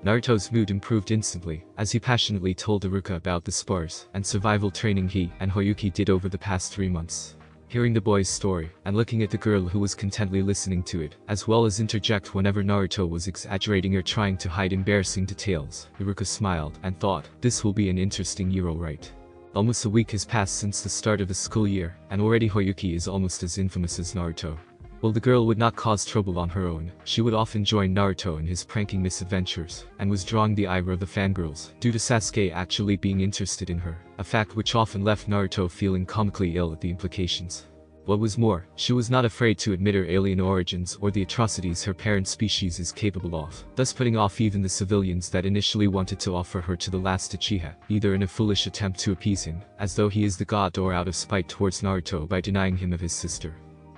Naruto's mood improved instantly, as he passionately told Iruka about the spars and survival training he and Hayuki did over the past 3 months. Hearing the boy's story, and looking at the girl who was contently listening to it, as well as interject whenever Naruto was exaggerating or trying to hide embarrassing details, Iruka smiled and thought, "This will be an interesting year, alright." Almost a week has passed since the start of the school year, and already Hayuki is almost as infamous as Naruto. While the girl would not cause trouble on her own, she would often join Naruto in his pranking misadventures, and was drawing the ire of the fangirls, due to Sasuke actually being interested in her, a fact which often left Naruto feeling comically ill at the implications. What was more, she was not afraid to admit her alien origins or the atrocities her parent species is capable of, thus putting off even the civilians that initially wanted to offer her to the last Uchiha, either in a foolish attempt to appease him, as though he is the god, or out of spite towards Naruto by denying him of his sister.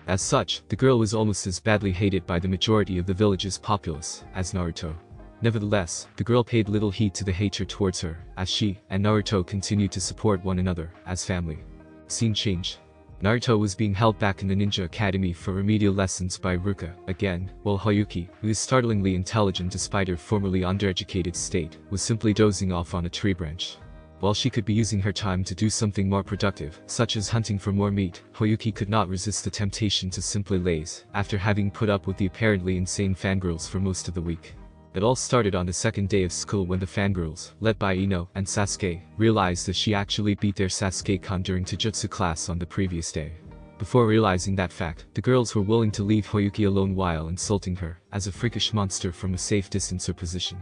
As such, the girl was almost as badly hated by the majority of the village's populace as Naruto. Nevertheless, the girl paid little heed to the hatred towards her, as she and Naruto continued to support one another as family. Scene change. Naruto was being held back in the ninja academy for remedial lessons by Iruka, again, while Hayuki, who is startlingly intelligent despite her formerly undereducated state, was simply dozing off on a tree branch. While she could be using her time to do something more productive, such as hunting for more meat, Hayuki could not resist the temptation to simply laze, after having put up with the apparently insane fangirls for most of the week. It all started on the second day of school when the fangirls, led by Ino and Sasuke, realized that she actually beat their Sasuke-kun during Taijutsu class on the previous day. Before realizing that fact, the girls were willing to leave Hayuki alone while insulting her, as a freakish monster from a safe distance or position.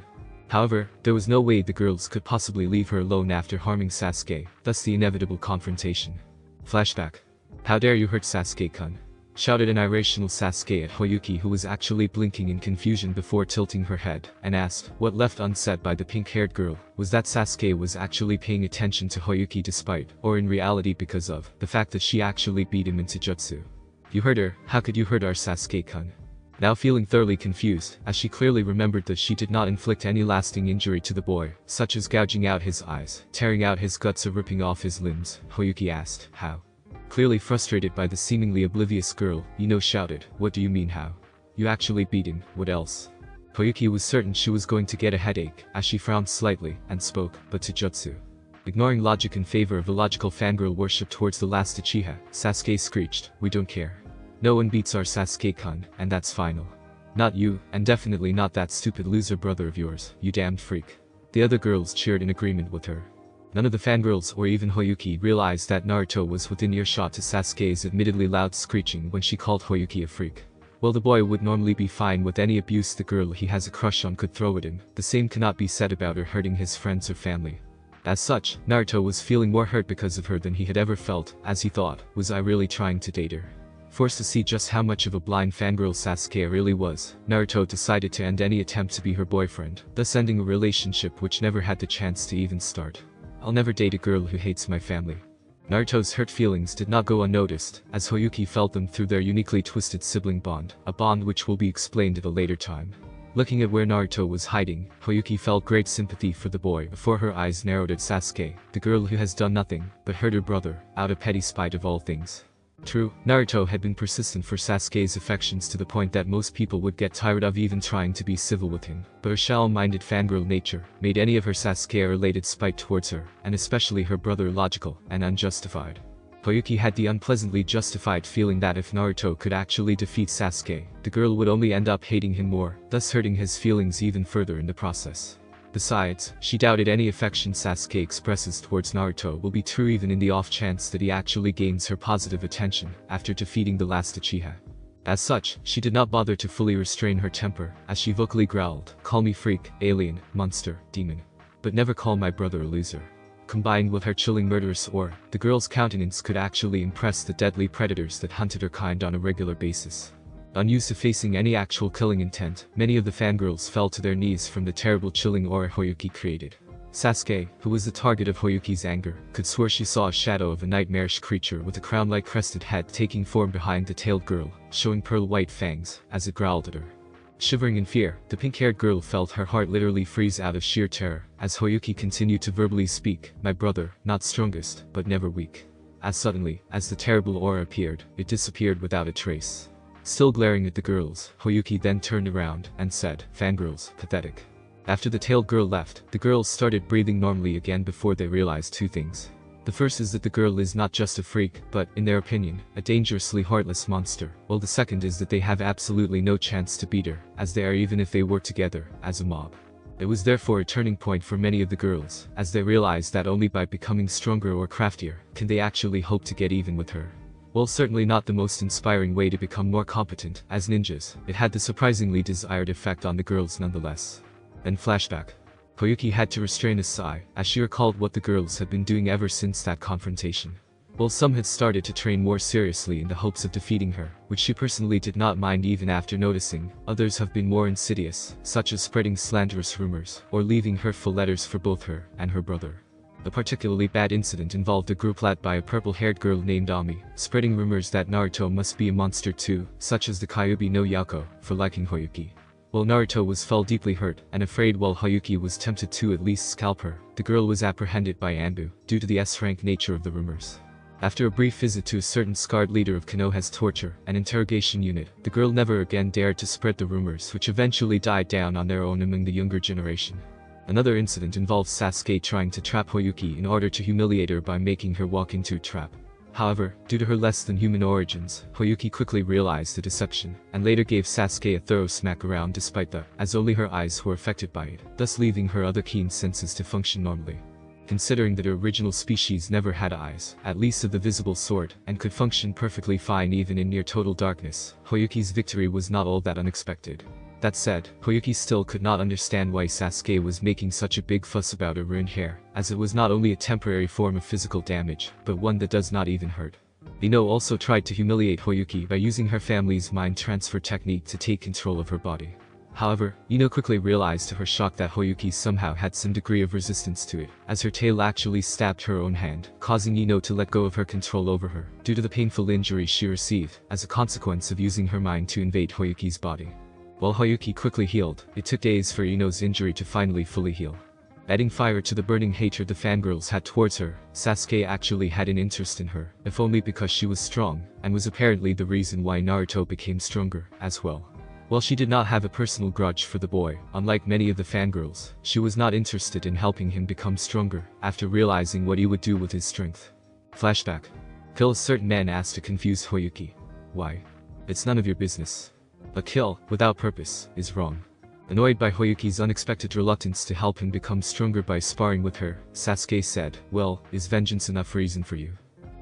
However, there was no way the girls could possibly leave her alone after harming Sasuke, thus the inevitable confrontation. Flashback. "How dare you hurt Sasuke-kun?" shouted an irrational Sasuke at Hayuki, who was actually blinking in confusion before tilting her head, and asked, what left unsaid by the pink-haired girl, was that Sasuke was actually paying attention to Hayuki despite, or in reality because of, the fact that she actually beat him in Taijutsu. "You hurt her, how could you hurt our Sasuke-kun?" Now feeling thoroughly confused, as she clearly remembered that she did not inflict any lasting injury to the boy, such as gouging out his eyes, tearing out his guts or ripping off his limbs, Hayuki asked, "How?" Clearly frustrated by the seemingly oblivious girl, Ino shouted, "What do you mean how? You actually beat him, what else?" Hayuki was certain she was going to get a headache, as she frowned slightly, and spoke, "But Taijutsu." Ignoring logic in favor of illogical fangirl worship towards the last Uchiha, Sasuke screeched, "We don't care. No one beats our Sasuke-kun, and that's final. Not you, and definitely not that stupid loser brother of yours, you damned freak." The other girls cheered in agreement with her. None of the fangirls or even Hayuki realized that Naruto was within earshot to Sasuke's admittedly loud screeching when she called Hayuki a freak. While the boy would normally be fine with any abuse the girl he has a crush on could throw at him, the same cannot be said about her hurting his friends or family. As such, Naruto was feeling more hurt because of her than he had ever felt, as he thought, was I really trying to date her? Forced to see just how much of a blind fangirl Sasuke really was, Naruto decided to end any attempt to be her boyfriend, thus ending a relationship which never had the chance to even start. I'll never date a girl who hates my family. Naruto's hurt feelings did not go unnoticed, as Hayuki felt them through their uniquely twisted sibling bond, a bond which will be explained at a later time. Looking at where Naruto was hiding, Hayuki felt great sympathy for the boy before her eyes narrowed at Sasuke, the girl who has done nothing but hurt her brother, out of petty spite of all things. True, Naruto had been persistent for Sasuke's affections to the point that most people would get tired of even trying to be civil with him, but her shallow-minded fangirl nature made any of her Sasuke-related spite towards her, and especially her brother, logical and unjustified. Hayuki had the unpleasantly justified feeling that if Naruto could actually defeat Sasuke, the girl would only end up hating him more, thus hurting his feelings even further in the process. Besides, she doubted any affection Sasuke expresses towards Naruto will be true even in the off chance that he actually gains her positive attention after defeating the last Uchiha. As such, she did not bother to fully restrain her temper, as she vocally growled, "Call me freak, alien, monster, demon. But never call my brother a loser." Combined with her chilling murderous aura, the girl's countenance could actually impress the deadly predators that hunted her kind on a regular basis. Unused to facing any actual killing intent, many of the fangirls fell to their knees from the terrible chilling aura Hayuki created. Sasuke, who was the target of Hayuki's anger, could swear she saw a shadow of a nightmarish creature with a crown-like crested head taking form behind the tailed girl, showing pearl-white fangs, as it growled at her. Shivering in fear, the pink-haired girl felt her heart literally freeze out of sheer terror, as Hayuki continued to verbally speak, "My brother, not strongest, but never weak." As suddenly, as the terrible aura appeared, it disappeared without a trace. Still glaring at the girls, Hayuki then turned around and said, "Fangirls, pathetic." After the tailed girl left, the girls started breathing normally again before they realized two things. The first is that the girl is not just a freak, but, in their opinion, a dangerously heartless monster, while the second is that they have absolutely no chance to beat her, as they are even if they work together, as a mob. It was therefore a turning point for many of the girls, as they realized that only by becoming stronger or craftier, can they actually hope to get even with her. While certainly not the most inspiring way to become more competent, as ninjas, it had the surprisingly desired effect on the girls nonetheless. Then flashback. Hayuki had to restrain a sigh, as she recalled what the girls had been doing ever since that confrontation. While some had started to train more seriously in the hopes of defeating her, which she personally did not mind even after noticing, others have been more insidious, such as spreading slanderous rumors, or leaving hurtful letters for both her and her brother. A particularly bad incident involved a group led by a purple-haired girl named Ami, spreading rumors that Naruto must be a monster too, such as the Kyuubi no Yako, for liking Hayuki. While Naruto felt deeply hurt and afraid while Hayuki was tempted to at least scalp her, the girl was apprehended by Anbu, due to the S-rank nature of the rumors. After a brief visit to a certain scarred leader of Konoha's torture and interrogation unit, the girl never again dared to spread the rumors, which eventually died down on their own among the younger generation. Another incident involved Sasuke trying to trap Hayuki in order to humiliate her by making her walk into a trap. However, due to her less-than-human origins, Hayuki quickly realized the deception, and later gave Sasuke a thorough smack around despite that, as only her eyes were affected by it, thus leaving her other keen senses to function normally. Considering that her original species never had eyes, at least of the visible sort, and could function perfectly fine even in near-total darkness, Hayuki's victory was not all that unexpected. That said, Hayuki still could not understand why Sasuke was making such a big fuss about her ruined hair, as it was not only a temporary form of physical damage, but one that does not even hurt. Ino also tried to humiliate Hayuki by using her family's mind transfer technique to take control of her body. However, Ino quickly realized to her shock that Hayuki somehow had some degree of resistance to it, as her tail actually stabbed her own hand, causing Ino to let go of her control over her, due to the painful injury she received, as a consequence of using her mind to invade Hayuki's body. While Hayuki quickly healed, it took days for Ino's injury to finally fully heal. Adding fire to the burning hatred the fangirls had towards her, Sasuke actually had an interest in her, if only because she was strong, and was apparently the reason why Naruto became stronger, as well. While she did not have a personal grudge for the boy, unlike many of the fangirls, she was not interested in helping him become stronger, after realizing what he would do with his strength. Flashback. Kill a certain man asked to confuse Hayuki. Why? It's none of your business. A kill, without purpose, is wrong. Annoyed by Hayuki's unexpected reluctance to help him become stronger by sparring with her, Sasuke said, "Well, is vengeance enough reason for you?"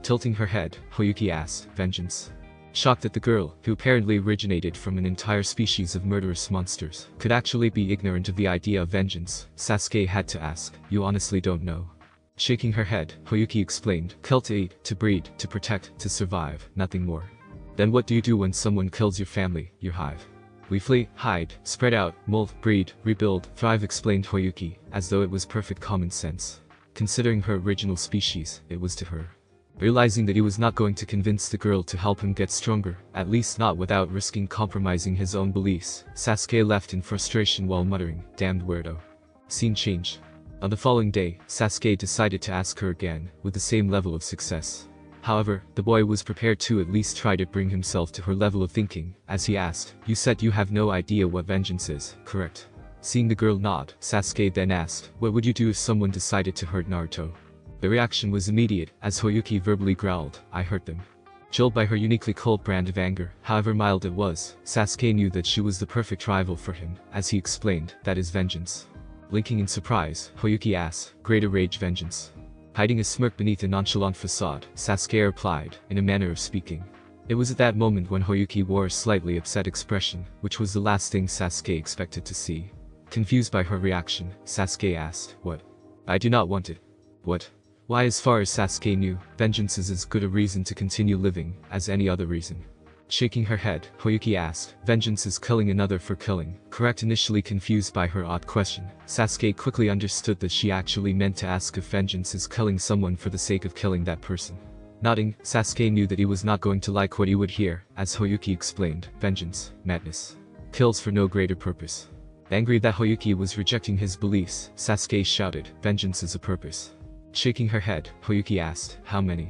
Tilting her head, Hayuki asked, "Vengeance?" Shocked that the girl, who apparently originated from an entire species of murderous monsters, could actually be ignorant of the idea of vengeance, Sasuke had to ask, "You honestly don't know?" Shaking her head, Hayuki explained, kill to eat, to breed, to protect, to survive, nothing more. Then what do you do when someone kills your family, your hive? We flee, hide, spread out, molt, breed, rebuild, thrive, explained Hayuki, as though it was perfect common sense. Considering her original species, it was to her. Realizing that he was not going to convince the girl to help him get stronger, at least not without risking compromising his own beliefs, Sasuke left in frustration while muttering, damned weirdo. Scene change. On the following day, Sasuke decided to ask her again, with the same level of success. However, the boy was prepared to at least try to bring himself to her level of thinking, as he asked, you said you have no idea what vengeance is, correct? Seeing the girl nod, Sasuke then asked, what would you do if someone decided to hurt Naruto? The reaction was immediate, as Hayuki verbally growled, I hurt them. Chilled by her uniquely cold brand of anger, however mild it was, Sasuke knew that she was the perfect rival for him, as he explained, that is vengeance. Blinking in surprise, Hayuki asked, greater rage vengeance. Hiding a smirk beneath a nonchalant facade, Sasuke replied, in a manner of speaking. It was at that moment when Hayuki wore a slightly upset expression, which was the last thing Sasuke expected to see. Confused by her reaction, Sasuke asked, what? I do not want it. What? Why, as far as Sasuke knew, vengeance is as good a reason to continue living, as any other reason. Shaking her head, Hayuki asked, vengeance is killing another for killing, correct? Initially confused by her odd question, Sasuke quickly understood that she actually meant to ask if vengeance is killing someone for the sake of killing that person. Nodding, Sasuke knew that he was not going to like what he would hear, as Hayuki explained, vengeance, madness. Kills for no greater purpose. Angry that Hayuki was rejecting his beliefs, Sasuke shouted, vengeance is a purpose. Shaking her head, Hayuki asked, how many?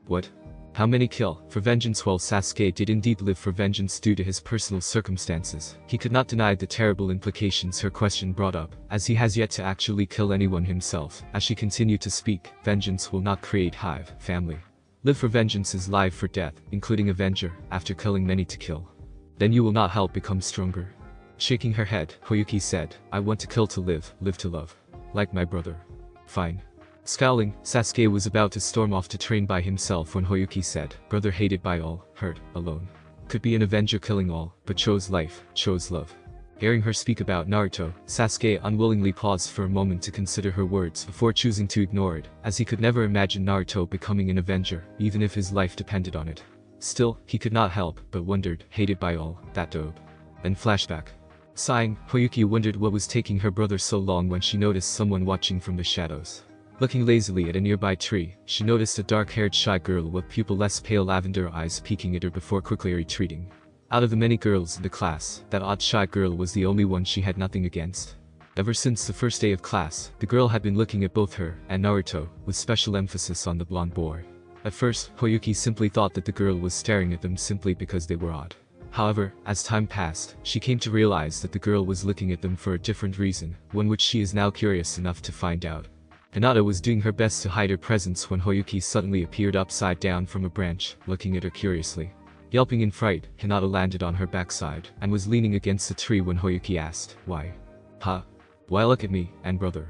What? How many kill for vengeance? While Sasuke did indeed live for vengeance due to his personal circumstances, he could not deny the terrible implications her question brought up, as he has yet to actually kill anyone himself. As she continued to speak, vengeance will not create hive, family. Live for vengeance is live for death, including avenger, after killing many to kill. Then you will not help become stronger. Shaking her head, Hayuki said, I want to kill to live to love. Like my brother. Fine. Scowling, Sasuke was about to storm off to train by himself when Hayuki said, brother hated by all, hurt, alone. Could be an avenger killing all, but chose life, chose love. Hearing her speak about Naruto, Sasuke unwillingly paused for a moment to consider her words before choosing to ignore it, as he could never imagine Naruto becoming an avenger, even if his life depended on it. Still, he could not help but wondered, hated by all, that dope. Then flashback. Sighing, Hayuki wondered what was taking her brother so long when she noticed someone watching from the shadows. Looking lazily at a nearby tree, she noticed a dark-haired shy girl with pupil-less pale lavender eyes peeking at her before quickly retreating. Out of the many girls in the class, that odd shy girl was the only one she had nothing against. Ever since the first day of class, the girl had been looking at both her and Naruto, with special emphasis on the blonde boy. At first, Hayuki simply thought that the girl was staring at them simply because they were odd. However, as time passed, she came to realize that the girl was looking at them for a different reason, one which she is now curious enough to find out. Hinata was doing her best to hide her presence when Hayuki suddenly appeared upside down from a branch, looking at her curiously. Yelping in fright, Hinata landed on her backside, and was leaning against the tree when Hayuki asked, why? Huh? Why look at me, and brother?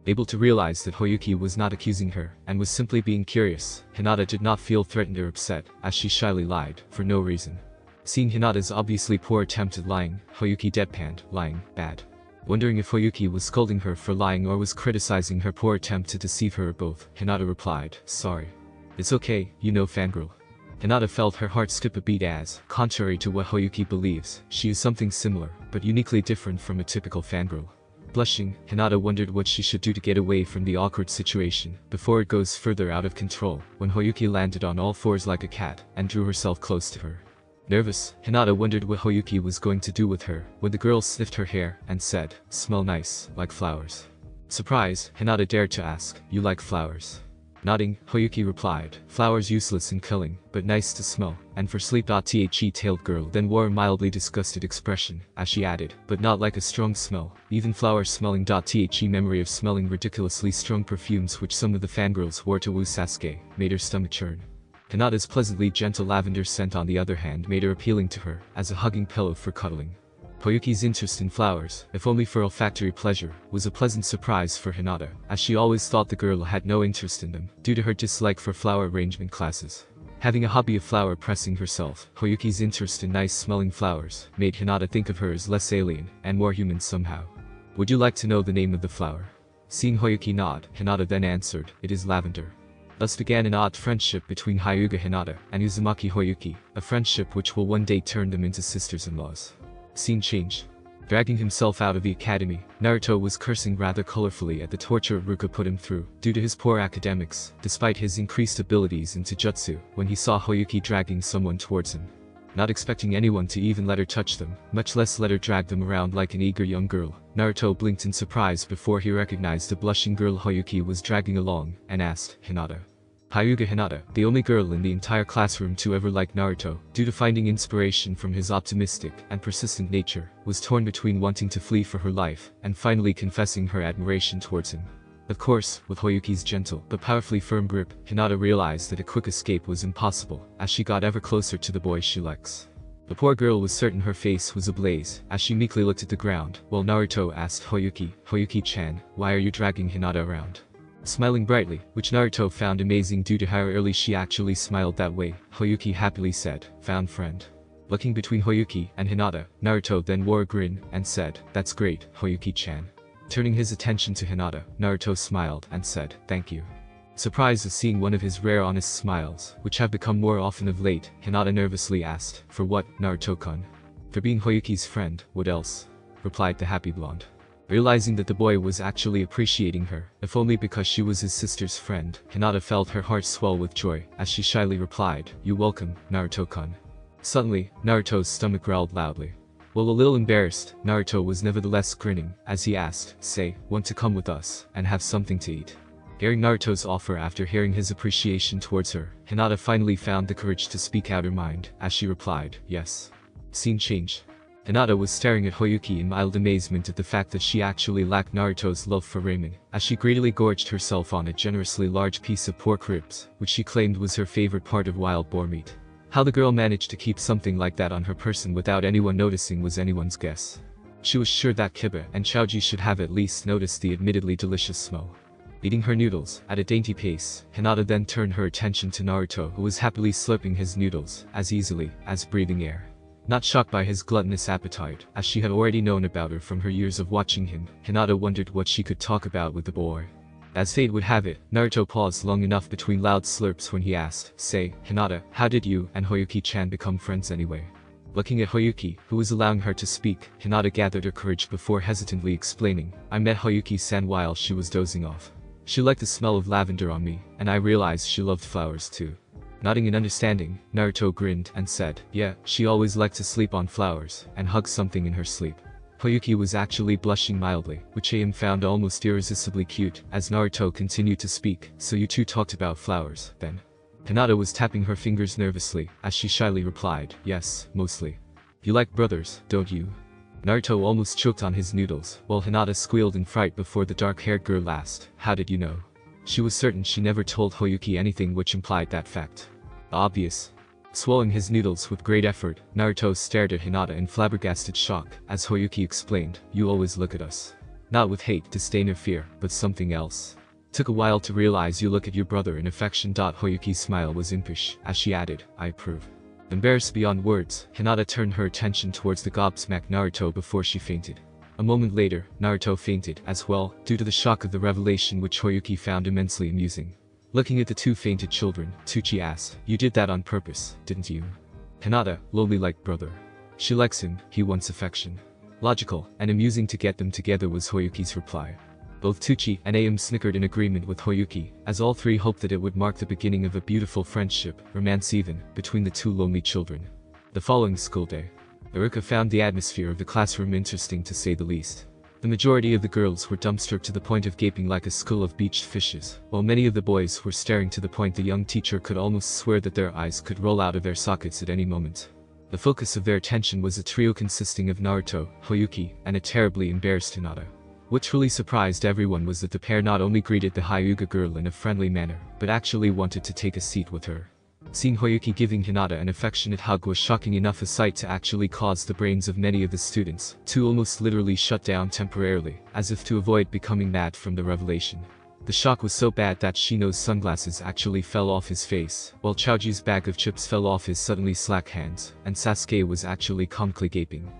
Able to realize that Hayuki was not accusing her, and was simply being curious, Hinata did not feel threatened or upset, as she shyly lied, for no reason. Seeing Hinata's obviously poor attempt at lying, Hayuki deadpanned, lying, bad. Wondering if Hayuki was scolding her for lying or was criticizing her poor attempt to deceive her or both, Hinata replied, sorry. It's okay, you know fangirl. Hinata felt her heart skip a beat as, contrary to what Hayuki believes, she is something similar, but uniquely different from a typical fangirl. Blushing, Hinata wondered what she should do to get away from the awkward situation, before it goes further out of control, when Hayuki landed on all fours like a cat, and drew herself close to her. Nervous, Hinata wondered what Hayuki was going to do with her, when the girl sniffed her hair, and said, smell nice, like flowers. Surprised, Hinata dared to ask, you like flowers? Nodding, Hayuki replied, flowers useless in killing, but nice to smell, and for sleep. The tailed girl then wore a mildly disgusted expression, as she added, but not like a strong smell, even flowers smelling. The memory of smelling ridiculously strong perfumes which some of the fangirls wore to woo Sasuke, made her stomach churn. Hinata's pleasantly gentle lavender scent on the other hand made her appealing to her, as a hugging pillow for cuddling. Hayuki's interest in flowers, if only for olfactory pleasure, was a pleasant surprise for Hinata, as she always thought the girl had no interest in them, due to her dislike for flower arrangement classes. Having a hobby of flower pressing herself, Hayuki's interest in nice-smelling flowers made Hinata think of her as less alien, and more human somehow. Would you like to know the name of the flower? Seeing Hayuki nod, Hinata then answered, "It is lavender." Thus began an odd friendship between Hyuga Hinata and Uzumaki Hayuki, a friendship which will one day turn them into sisters-in-laws. Scene change. Dragging himself out of the academy, Naruto was cursing rather colorfully at the torture Iruka put him through due to his poor academics, despite his increased abilities in Taijutsu, when he saw Hayuki dragging someone towards him. Not expecting anyone to even let her touch them, much less let her drag them around like an eager young girl, Naruto blinked in surprise before he recognized the blushing girl Hayuki was dragging along, and asked, "Hinata?" Hyuga Hinata, the only girl in the entire classroom to ever like Naruto, due to finding inspiration from his optimistic and persistent nature, was torn between wanting to flee for her life and finally confessing her admiration towards him. Of course, with Hayuki's gentle but powerfully firm grip, Hinata realized that a quick escape was impossible as she got ever closer to the boy she likes. The poor girl was certain her face was ablaze as she meekly looked at the ground, while Naruto asked Hayuki, "Hayuki-chan, why are you dragging Hinata around?" Smiling brightly, which Naruto found amazing due to how early she actually smiled that way, Hayuki happily said, "Found friend." Looking between Hayuki and Hinata, Naruto then wore a grin and said, "That's great, Hayuki-chan." Turning his attention to Hinata, Naruto smiled and said, "Thank you." Surprised at seeing one of his rare honest smiles, which have become more often of late, Hinata nervously asked, "For what, Naruto-kun?" "For being Hayuki's friend, what else?" replied the happy blonde. Realizing that the boy was actually appreciating her, if only because she was his sister's friend, Hinata felt her heart swell with joy, as she shyly replied, "You're welcome, Naruto-kun." Suddenly, Naruto's stomach growled loudly. While a little embarrassed, Naruto was nevertheless grinning, as he asked, "Say, want to come with us, and have something to eat?" Hearing Naruto's offer after hearing his appreciation towards her, Hinata finally found the courage to speak out her mind, as she replied, "Yes." Scene change. Hinata was staring at Hayuki in mild amazement at the fact that she actually lacked Naruto's love for ramen, as she greedily gorged herself on a generously large piece of pork ribs, which she claimed was her favorite part of wild boar meat. How the girl managed to keep something like that on her person without anyone noticing was anyone's guess. She was sure that Kiba and Chaoji should have at least noticed the admittedly delicious smell. Eating her noodles at a dainty pace, Hinata then turned her attention to Naruto, who was happily slurping his noodles as easily as breathing air. Not shocked by his gluttonous appetite, as she had already known about her from her years of watching him, Hinata wondered what she could talk about with the boy. As fate would have it, Naruto paused long enough between loud slurps when he asked, "Say, Hinata, how did you and Hayuki-chan become friends anyway?" Looking at Hayuki, who was allowing her to speak, Hinata gathered her courage before hesitantly explaining, "I met Hayuki-san while she was dozing off. She liked the smell of lavender on me, and I realized she loved flowers too." Nodding in understanding, Naruto grinned and said, "Yeah, she always liked to sleep on flowers and hug something in her sleep." Hayuki was actually blushing mildly, which AM found almost irresistibly cute, as Naruto continued to speak, "So you two talked about flowers, then?" Hinata was tapping her fingers nervously, as she shyly replied, "Yes, mostly." "You like brothers, don't you?" Naruto almost choked on his noodles, while Hinata squealed in fright before the dark-haired girl asked, "How did you know?" She was certain she never told Hayuki anything which implied that fact. Obvious. Swallowing his noodles with great effort, Naruto stared at Hinata in flabbergasted shock, as Hayuki explained, "You always look at us. Not with hate, disdain or fear, but something else. Took a while to realize you look at your brother in affection." Hayuki's smile was impish, as she added, "I approve." Embarrassed beyond words, Hinata turned her attention towards the gobsmacked Naruto before she fainted. A moment later, Naruto fainted as well, due to the shock of the revelation which Hayuki found immensely amusing. Looking at the two fainted children, Tsuchi asked, "You did that on purpose, didn't you?" Hinata, lonely like brother. She likes him, he wants affection. Logical and amusing to get them together was Hayuki's reply. Both Tsuchi and AM snickered in agreement with Hayuki, as all three hoped that it would mark the beginning of a beautiful friendship, romance even, between the two lonely children. The following school day, Iruka found the atmosphere of the classroom interesting to say the least. The majority of the girls were dumbstruck to the point of gaping like a school of beached fishes, while many of the boys were staring to the point the young teacher could almost swear that their eyes could roll out of their sockets at any moment. The focus of their attention was a trio consisting of Naruto, Hayuki, and a terribly embarrassed Hinata. What truly surprised everyone was that the pair not only greeted the Hyuga girl in a friendly manner, but actually wanted to take a seat with her. Seeing Hayuki giving Hinata an affectionate hug was shocking enough a sight to actually cause the brains of many of the students to almost literally shut down temporarily, as if to avoid becoming mad from the revelation. The shock was so bad that Shino's sunglasses actually fell off his face, while Chaoji's bag of chips fell off his suddenly slack hands, and Sasuke was actually comically gaping.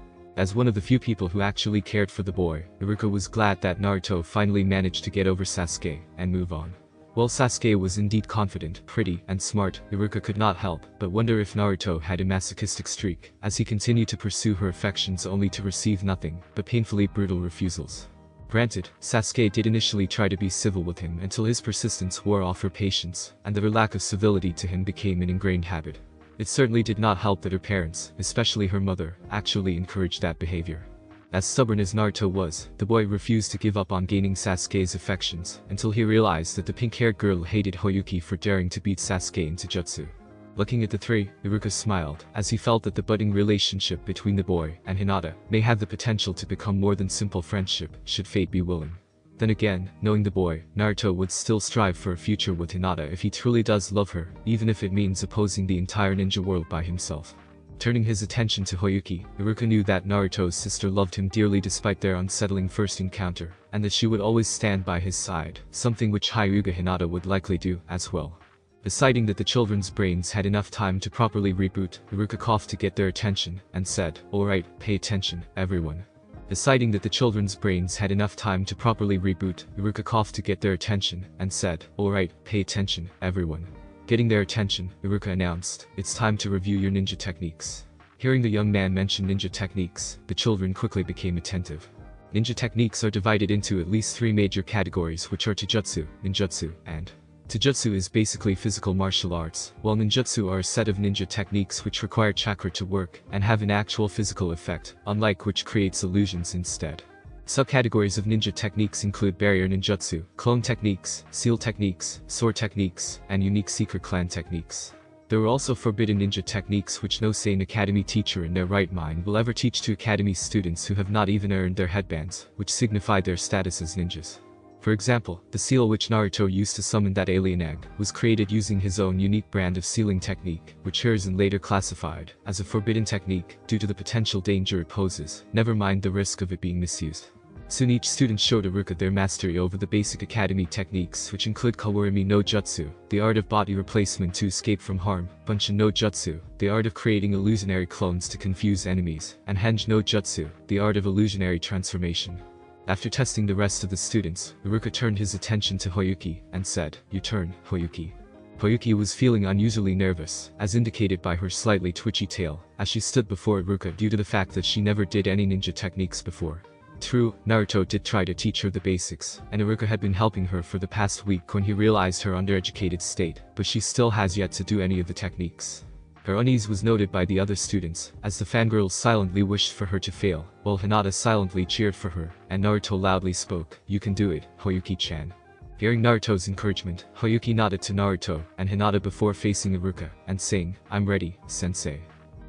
As one of the few people who actually cared for the boy, Iruka was glad that Naruto finally managed to get over Sasuke and move on. While Sasuke was indeed confident, pretty, and smart, Iruka could not help but wonder if Naruto had a masochistic streak, as he continued to pursue her affections only to receive nothing but painfully brutal refusals. Granted, Sasuke did initially try to be civil with him until his persistence wore off her patience, and her lack of civility to him became an ingrained habit. It certainly did not help that her parents, especially her mother, actually encouraged that behavior. As stubborn as Naruto was, the boy refused to give up on gaining Sasuke's affections until he realized that the pink-haired girl hated Hayuki for daring to beat Sasuke into jutsu. Looking at the three, Iruka smiled, as he felt that the budding relationship between the boy and Hinata may have the potential to become more than simple friendship, should fate be willing. Then again, knowing the boy, Naruto would still strive for a future with Hinata if he truly does love her, even if it means opposing the entire ninja world by himself. Turning his attention to Hayuki, Iruka knew that Naruto's sister loved him dearly despite their unsettling first encounter, and that she would always stand by his side, something which Hyuga Hinata would likely do as well. Deciding that the children's brains had enough time to properly reboot, Iruka coughed to get their attention, and said, "Alright, pay attention, everyone." Deciding that the children's brains had enough time to properly reboot, Iruka coughed to get their attention, and said, "Alright, pay attention, everyone." Getting their attention, Iruka announced, "It's time to review your ninja techniques." Hearing the young man mention ninja techniques, the children quickly became attentive. Ninja techniques are divided into at least 3 major categories, which are taijutsu, ninjutsu, and taijutsu is basically physical martial arts, while ninjutsu are a set of ninja techniques which require chakra to work and have an actual physical effect, unlike which creates illusions instead. Subcategories of ninja techniques include barrier ninjutsu, clone techniques, seal techniques, sword techniques, and unique secret clan techniques. There are also forbidden ninja techniques which no sane academy teacher in their right mind will ever teach to academy students who have not even earned their headbands, which signify their status as ninjas. For example, the seal which Naruto used to summon that alien egg was created using his own unique brand of sealing technique, which Hiruzen later classified as a forbidden technique due to the potential danger it poses, never mind the risk of it being misused. Soon each student showed Iruka their mastery over the basic academy techniques, which include Kawarimi no Jutsu, the art of body replacement to escape from harm, Bunshin no Jutsu, the art of creating illusionary clones to confuse enemies, and Henge no Jutsu, the art of illusionary transformation. After testing the rest of the students, Iruka turned his attention to Hayuki and said, "Your turn, Hayuki." Hayuki was feeling unusually nervous, as indicated by her slightly twitchy tail, as she stood before Iruka due to the fact that she never did any ninja techniques before. True, Naruto did try to teach her the basics, and Iruka had been helping her for the past week when he realized her undereducated state, but she still has yet to do any of the techniques. Her unease was noted by the other students, as the fangirls silently wished for her to fail, while Hinata silently cheered for her, and Naruto loudly spoke, "You can do it, Hayuki-chan." Hearing Naruto's encouragement, Hayuki nodded to Naruto and Hinata before facing Iruka, and saying, "I'm ready, sensei.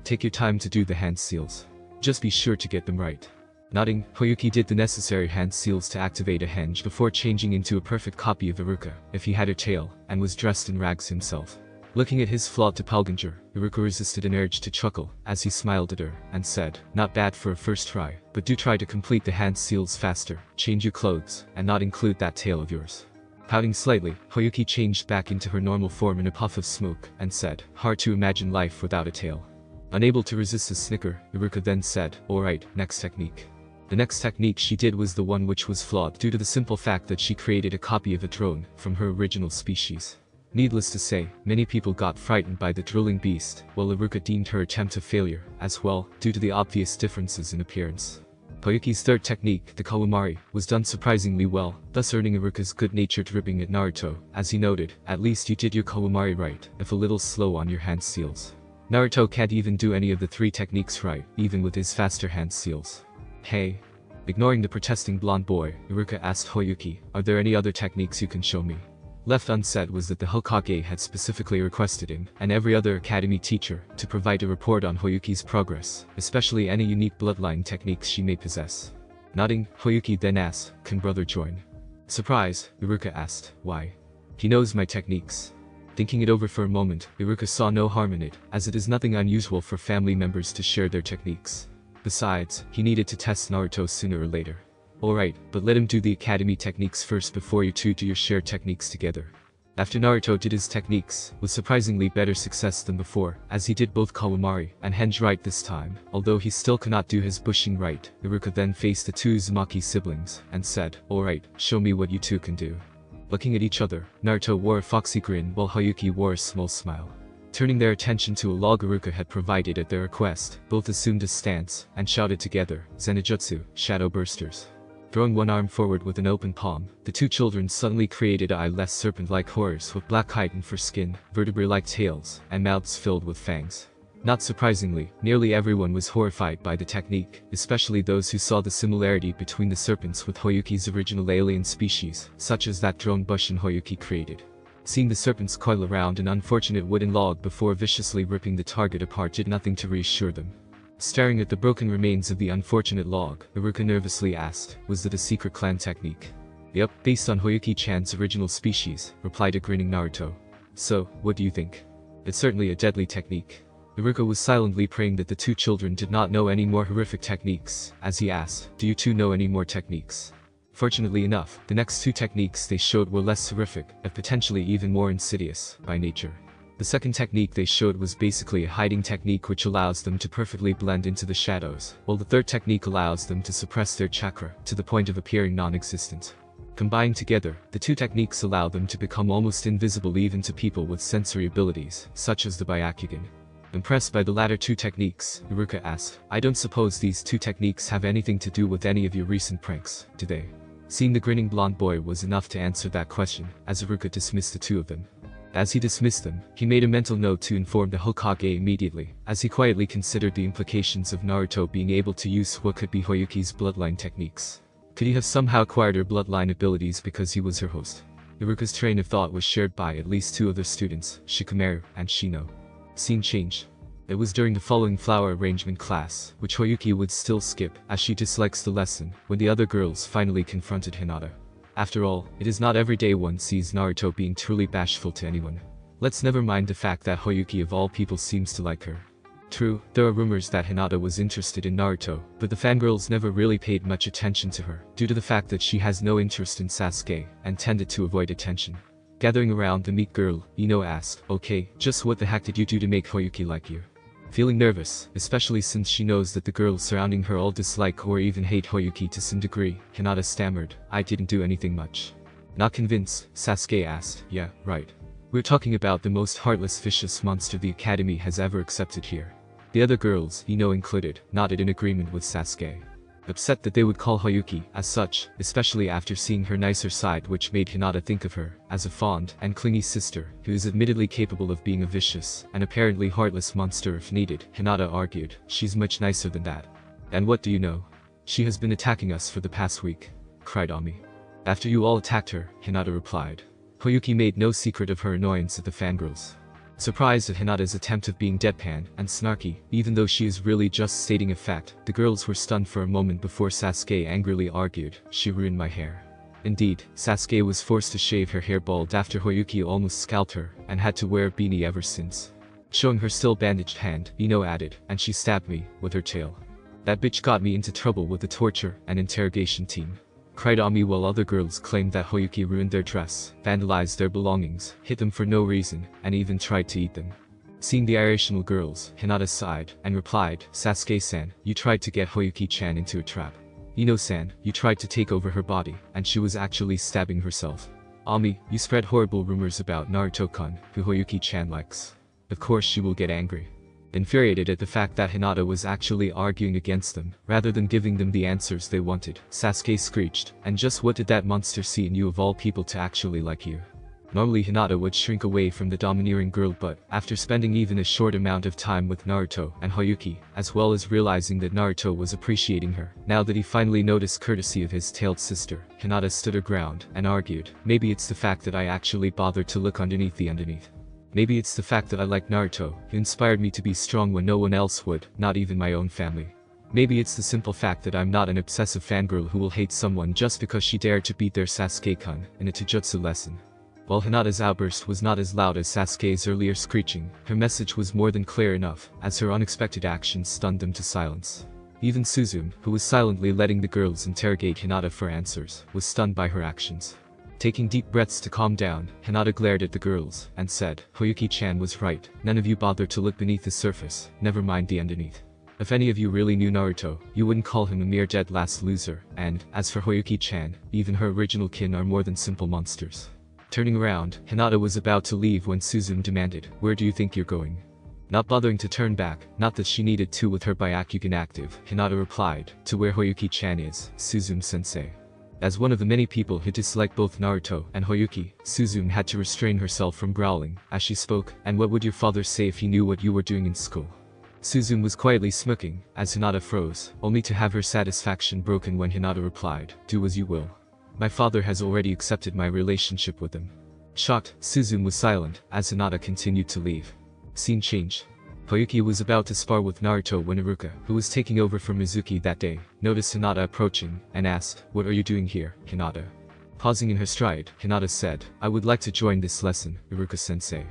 Take your time to do the hand seals. Just be sure to get them right." Nodding, Hayuki did the necessary hand seals to activate a henge before changing into a perfect copy of Iruka, if he had her tail, and was dressed in rags himself. Looking at his flawed doppelganger, Iruka resisted an urge to chuckle, as he smiled at her, and said, "Not bad for a first try, but do try to complete the hand seals faster, change your clothes, and not include that tail of yours." Pouting slightly, Hayuki changed back into her normal form in a puff of smoke, and said, "Hard to imagine life without a tail." Unable to resist a snicker, Iruka then said, "Alright, next technique." The next technique she did was the one which was flawed due to the simple fact that she created a copy of a drone from her original species. Needless to say, many people got frightened by the drooling beast, while Iruka deemed her attempt a failure, as well, due to the obvious differences in appearance. Hayuki's third technique, the Kawamari, was done surprisingly well, thus earning Iruka's good-natured ribbing at Naruto, as he noted, "At least you did your Kawamari right, if a little slow on your hand seals. Naruto can't even do any of the 3 techniques right, even with his faster hand seals." "Hey." Ignoring the protesting blonde boy, Iruka asked Hayuki, "Are there any other techniques you can show me?" Left unsaid was that the Hokage had specifically requested him, and every other academy teacher, to provide a report on Hayuki's progress, especially any unique bloodline techniques she may possess. Nodding, Hayuki then asked, "Can brother join?" Surprised, Iruka asked, "Why?" "He knows my techniques." Thinking it over for a moment, Iruka saw no harm in it, as it is nothing unusual for family members to share their techniques. Besides, he needed to test Naruto sooner or later. "Alright, but let him do the academy techniques first before you two do your shared techniques together." After Naruto did his techniques, with surprisingly better success than before, as he did both Kawamari and Henge right this time, although he still could not do his Bushin right, Iruka then faced the two Uzumaki siblings, and said, "Alright, show me what you two can do." Looking at each other, Naruto wore a foxy grin while Hayuki wore a small smile. Turning their attention to a log Iruka had provided at their request, both assumed a stance, and shouted together, "Zenijutsu, Shadow Bursters." Throwing one arm forward with an open palm, the two children suddenly created eye-less serpent-like horrors with black heightened fur skin, vertebrae-like tails, and mouths filled with fangs. Not surprisingly, nearly everyone was horrified by the technique, especially those who saw the similarity between the serpents with Hoyuki's original alien species, such as that drone Bushin Hoyuki created. Seeing the serpents coil around an unfortunate wooden log before viciously ripping the target apart did nothing to reassure them. Staring at the broken remains of the unfortunate log, Iruka nervously asked, "Was that a secret clan technique?" "Yup, based on Hoyuki-chan's original species," replied a grinning Naruto. "So, what do you think?" "It's certainly a deadly technique." Iruka was silently praying that the two children did not know any more horrific techniques, as he asked, "Do you two know any more techniques?" Fortunately enough, the next two techniques they showed were less horrific, and potentially even more insidious, by nature. The second technique they showed was basically a hiding technique which allows them to perfectly blend into the shadows, while the third technique allows them to suppress their chakra, to the point of appearing non-existent. Combined together, the two techniques allow them to become almost invisible even to people with sensory abilities, such as the Byakugan. Impressed by the latter two techniques, Iruka asked, "I don't suppose these two techniques have anything to do with any of your recent pranks, do they?" Seeing the grinning blonde boy was enough to answer that question, as Iruka dismissed the two of them. As he dismissed them, he made a mental note to inform the Hokage immediately, as he quietly considered the implications of Naruto being able to use what could be Hoyuki's bloodline techniques. Could he have somehow acquired her bloodline abilities because he was her host? Iruka's train of thought was shared by at least two other students, Shikamaru and Shino. Scene change. It was during the following flower arrangement class, which Hayuki would still skip, as she dislikes the lesson, when the other girls finally confronted Hinata. After all, it is not every day one sees Naruto being truly bashful to anyone. Let's never mind the fact that Hayuki of all people seems to like her. True, there are rumors that Hinata was interested in Naruto, but the fangirls never really paid much attention to her, due to the fact that she has no interest in Sasuke, and tended to avoid attention. Gathering around the meek girl, Ino asked, "Okay, just what the heck did you do to make Hayuki like you?" Feeling nervous, especially since she knows that the girls surrounding her all dislike or even hate Hayuki to some degree, Hinata stammered, "I didn't do anything much." Not convinced, Sasuke asked, "Yeah, right. We're talking about the most heartless vicious monster the academy has ever accepted here." The other girls, Ino included, nodded in agreement with Sasuke. Upset that they would call Hayuki as such, especially after seeing her nicer side, which made Hinata think of her as a fond and clingy sister who is admittedly capable of being a vicious and apparently heartless monster if needed, Hinata argued, "She's much nicer than that." "And what do you know? She has been attacking us for the past week," cried Ami. "After you all attacked her," Hinata replied. Hayuki made no secret of her annoyance at the fangirls. Surprised at Hinata's attempt of being deadpan and snarky, even though she is really just stating a fact, the girls were stunned for a moment before Sasuke angrily argued, "She ruined my hair." Indeed, Sasuke was forced to shave her hair bald after Hayuki almost scalped her, and had to wear a beanie ever since. Showing her still bandaged hand, Ino added, "And she stabbed me with her tail. That bitch got me into trouble with the torture and interrogation team," cried Ami, while other girls claimed that Hayuki ruined their dress, vandalized their belongings, hit them for no reason, and even tried to eat them. Seeing the irrational girls, Hinata sighed and replied, "Sasuke-san, you tried to get Hayuki-chan into a trap. Ino-san, you tried to take over her body, and she was actually stabbing herself. Ami, you spread horrible rumors about Naruto-kun, who Hayuki-chan likes. Of course she will get angry." Infuriated at the fact that Hinata was actually arguing against them, rather than giving them the answers they wanted, Sasuke screeched, "And just what did that monster see in you of all people to actually like you?" Normally Hinata would shrink away from the domineering girl, but after spending even a short amount of time with Naruto and Hayuki, as well as realizing that Naruto was appreciating her, now that he finally noticed courtesy of his tailed sister, Hinata stood her ground and argued, "Maybe it's the fact that I actually bothered to look underneath the underneath. Maybe it's the fact that I like Naruto, who inspired me to be strong when no one else would, not even my own family. Maybe it's the simple fact that I'm not an obsessive fangirl who will hate someone just because she dared to beat their Sasuke-kun in a Taijutsu lesson." While Hinata's outburst was not as loud as Sasuke's earlier screeching, her message was more than clear enough, as her unexpected actions stunned them to silence. Even Suzume, who was silently letting the girls interrogate Hinata for answers, was stunned by her actions. Taking deep breaths to calm down, Hinata glared at the girls and said, Hayuki-chan was right, none of you bothered to look beneath the surface, never mind the underneath. If any of you really knew Naruto, you wouldn't call him a mere dead last loser, and, as for Hayuki-chan, even her original kin are more than simple monsters. Turning around, Hinata was about to leave when Suzume demanded, where do you think you're going? Not bothering to turn back, not that she needed to with her Byakugan active, Hinata replied, to where Hayuki-chan is, Suzume-sensei. As one of the many people who disliked both Naruto and Hayuki, Suzume had to restrain herself from growling as she spoke, and what would your father say if he knew what you were doing in school? Suzume was quietly smirking, as Hinata froze, only to have her satisfaction broken when Hinata replied, do as you will. My father has already accepted my relationship with him. Shocked, Suzume was silent, as Hinata continued to leave. Scene change. Hayuki was about to spar with Naruto when Iruka, who was taking over for Mizuki that day, noticed Hinata approaching, and asked, what are you doing here, Hinata? Pausing in her stride, Hinata said, I would like to join this lesson, Iruka-sensei.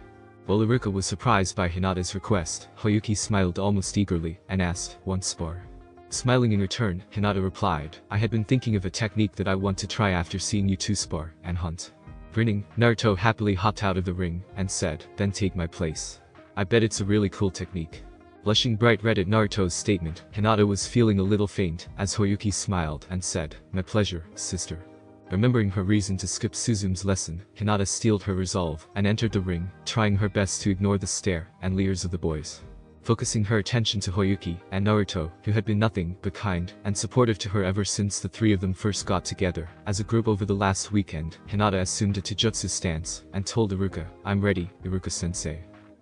While Iruka was surprised by Hinata's request, Hayuki smiled almost eagerly, and asked, want spar? Smiling in return, Hinata replied, I had been thinking of a technique that I want to try after seeing you two spar and hunt. Grinning, Naruto happily hopped out of the ring, and said, then take my place. I bet it's a really cool technique. Blushing bright red at Naruto's statement, Hinata was feeling a little faint, as Hayuki smiled and said, my pleasure, sister. Remembering her reason to skip Suzume's lesson, Hinata steeled her resolve and entered the ring, trying her best to ignore the stare and leers of the boys. Focusing her attention to Hayuki and Naruto, who had been nothing but kind and supportive to her ever since the three of them first got together as a group over the last weekend, Hinata assumed a taijutsu stance and told Iruka, I'm ready, Iruka-sensei.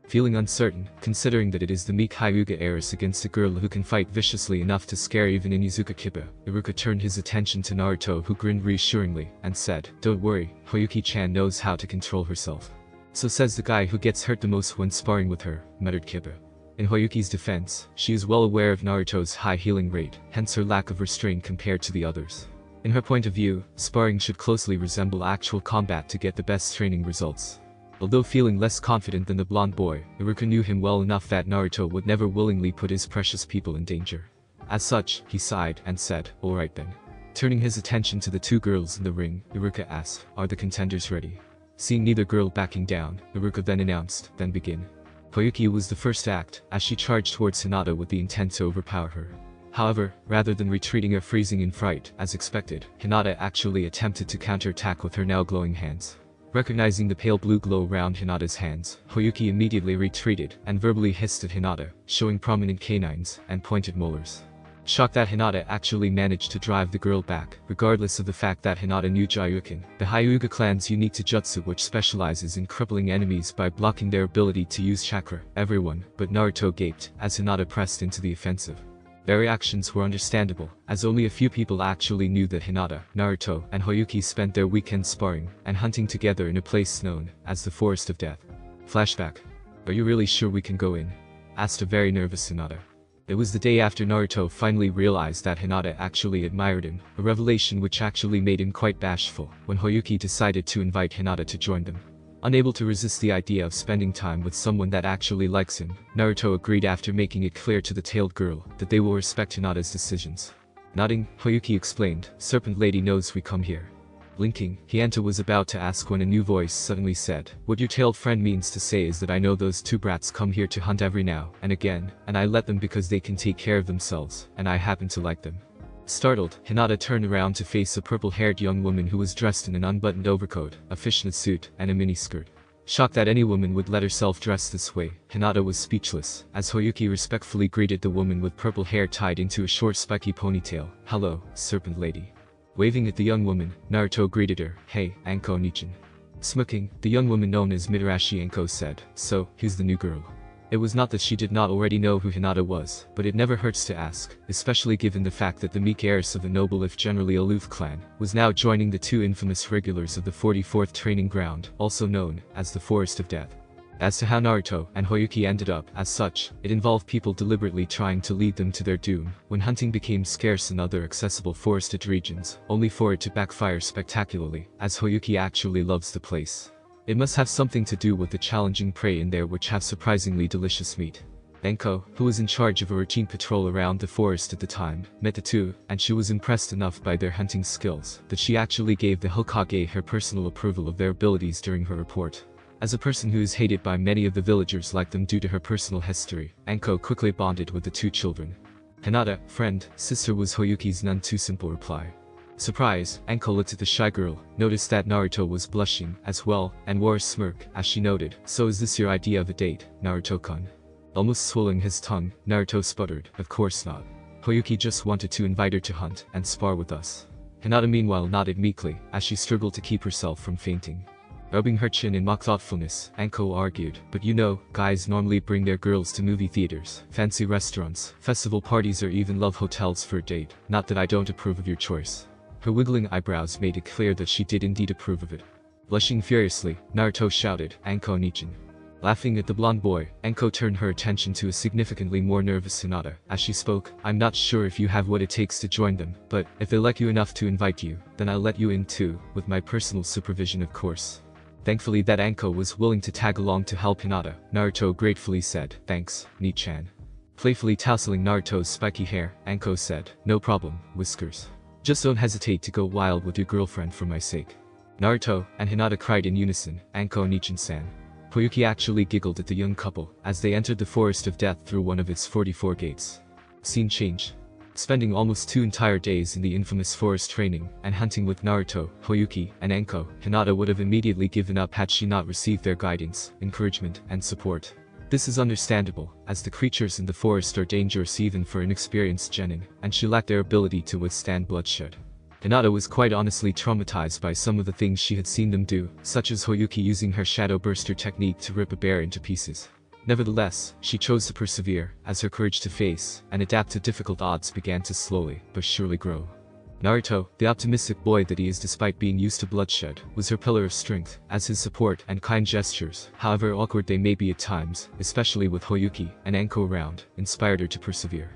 Feeling uncertain, considering that it is the meek Hyuga heiress against a girl who can fight viciously enough to scare even Inuzuka Kiba, Iruka turned his attention to Naruto, who grinned reassuringly and said, don't worry, Hayuki-chan knows how to control herself. So says the guy who gets hurt the most when sparring with her, muttered Kiba. In Hayuki's defense, she is well aware of Naruto's high healing rate, hence her lack of restraint compared to the others. In her point of view, sparring should closely resemble actual combat to get the best training results. Although feeling less confident than the blonde boy, Iruka knew him well enough that Naruto would never willingly put his precious people in danger. As such, he sighed and said, alright then. Turning his attention to the two girls in the ring, Iruka asked, are the contenders ready? Seeing neither girl backing down, Iruka then announced, then begin. Hayuki was the first to act, as she charged towards Hinata with the intent to overpower her. However, rather than retreating or freezing in fright, as expected, Hinata actually attempted to counterattack with her now glowing hands. Recognizing the pale blue glow around Hinata's hands, Hayuki immediately retreated and verbally hissed at Hinata, showing prominent canines and pointed molars. Shocked that Hinata actually managed to drive the girl back, regardless of the fact that Hinata knew Jaiyukin, the Hyuga clan's unique taijutsu which specializes in crippling enemies by blocking their ability to use chakra. Everyone but Naruto gaped as Hinata pressed into the offensive. Their reactions were understandable, as only a few people actually knew that Hinata, Naruto, and Hayuki spent their weekend sparring and hunting together in a place known as the Forest of Death. Flashback. Are you really sure we can go in? Asked a very nervous Hinata. It was the day after Naruto finally realized that Hinata actually admired him, a revelation which actually made him quite bashful, when Hayuki decided to invite Hinata to join them. Unable to resist the idea of spending time with someone that actually likes him, Naruto agreed after making it clear to the tailed girl that they will respect Hinata's decisions. Nodding, Hayuki explained, Serpent Lady knows we come here. Blinking, Hinata was about to ask when a new voice suddenly said, what your tailed friend means to say is that I know those two brats come here to hunt every now and again, and I let them because they can take care of themselves, and I happen to like them. Startled, Hinata turned around to face a purple-haired young woman who was dressed in an unbuttoned overcoat, a fishnet suit, and a miniskirt. Shocked that any woman would let herself dress this way, Hinata was speechless, as Hayuki respectfully greeted the woman with purple hair tied into a short spiky ponytail. Hello, Serpent Lady. Waving at the young woman, Naruto greeted her, hey, Anko Nichin. Smirking, the young woman known as Mitarashi Anko said, so, who's the new girl? It was not that she did not already know who Hinata was, but it never hurts to ask, especially given the fact that the meek heiress of the noble if generally aloof clan, was now joining the two infamous regulars of the 44th training ground, also known as the Forest of Death. As to how Naruto and Hayuki ended up as such, it involved people deliberately trying to lead them to their doom, when hunting became scarce in other accessible forested regions, only for it to backfire spectacularly, as Hayuki actually loves the place. It must have something to do with the challenging prey in there which have surprisingly delicious meat. Enko, who was in charge of a routine patrol around the forest at the time, met the two, and she was impressed enough by their hunting skills that she actually gave the Hokage her personal approval of their abilities during her report. As a person who is hated by many of the villagers like them due to her personal history, Enko quickly bonded with the two children. Hinata, friend, sister was Hoyuki's none too simple reply. Surprise, Enko looked at the shy girl, noticed that Naruto was blushing as well, and wore a smirk as she noted, "So is this your idea of a date, Naruto-kun?" Almost swallowing his tongue, Naruto sputtered, "Of course not. Hoyuki just wanted to invite her to hunt and spar with us." Hinata meanwhile nodded meekly, as she struggled to keep herself from fainting. Rubbing her chin in mock thoughtfulness, Enko argued, "But you know, guys normally bring their girls to movie theaters, fancy restaurants, festival parties or even love hotels for a date. Not that I don't approve of your choice." Her wiggling eyebrows made it clear that she did indeed approve of it. Blushing furiously, Naruto shouted, "Enko Nichin." Laughing at the blonde boy, Enko turned her attention to a significantly more nervous Hinata. As she spoke, "I'm not sure if you have what it takes to join them, but if they like you enough to invite you, then I'll let you in too, with my personal supervision of course." Thankfully that Enko was willing to tag along to help Hinata, Naruto gratefully said, "Thanks, Nichan." Playfully tousling Naruto's spiky hair, Enko said, "No problem, Whiskers. Just don't hesitate to go wild with your girlfriend for my sake." Naruto and Hinata cried in unison, "Enko Nichan-san." Hoyuki actually giggled at the young couple as they entered the Forest of Death through one of its 44 gates. Scene change. Spending almost 2 entire days in the infamous forest training and hunting with Naruto, Hoyuki, and Enko, Hinata would have immediately given up had she not received their guidance, encouragement, and support. This is understandable, as the creatures in the forest are dangerous even for inexperienced genin, and she lacked their ability to withstand bloodshed. Hinata was quite honestly traumatized by some of the things she had seen them do, such as Hoyuki using her shadow burster technique to rip a bear into pieces. Nevertheless, she chose to persevere, as her courage to face and adapt to difficult odds began to slowly but surely grow. Naruto, the optimistic boy that he is despite being used to bloodshed, was her pillar of strength, as his support and kind gestures, however awkward they may be at times, especially with Hoyuki and Enko around, inspired her to persevere.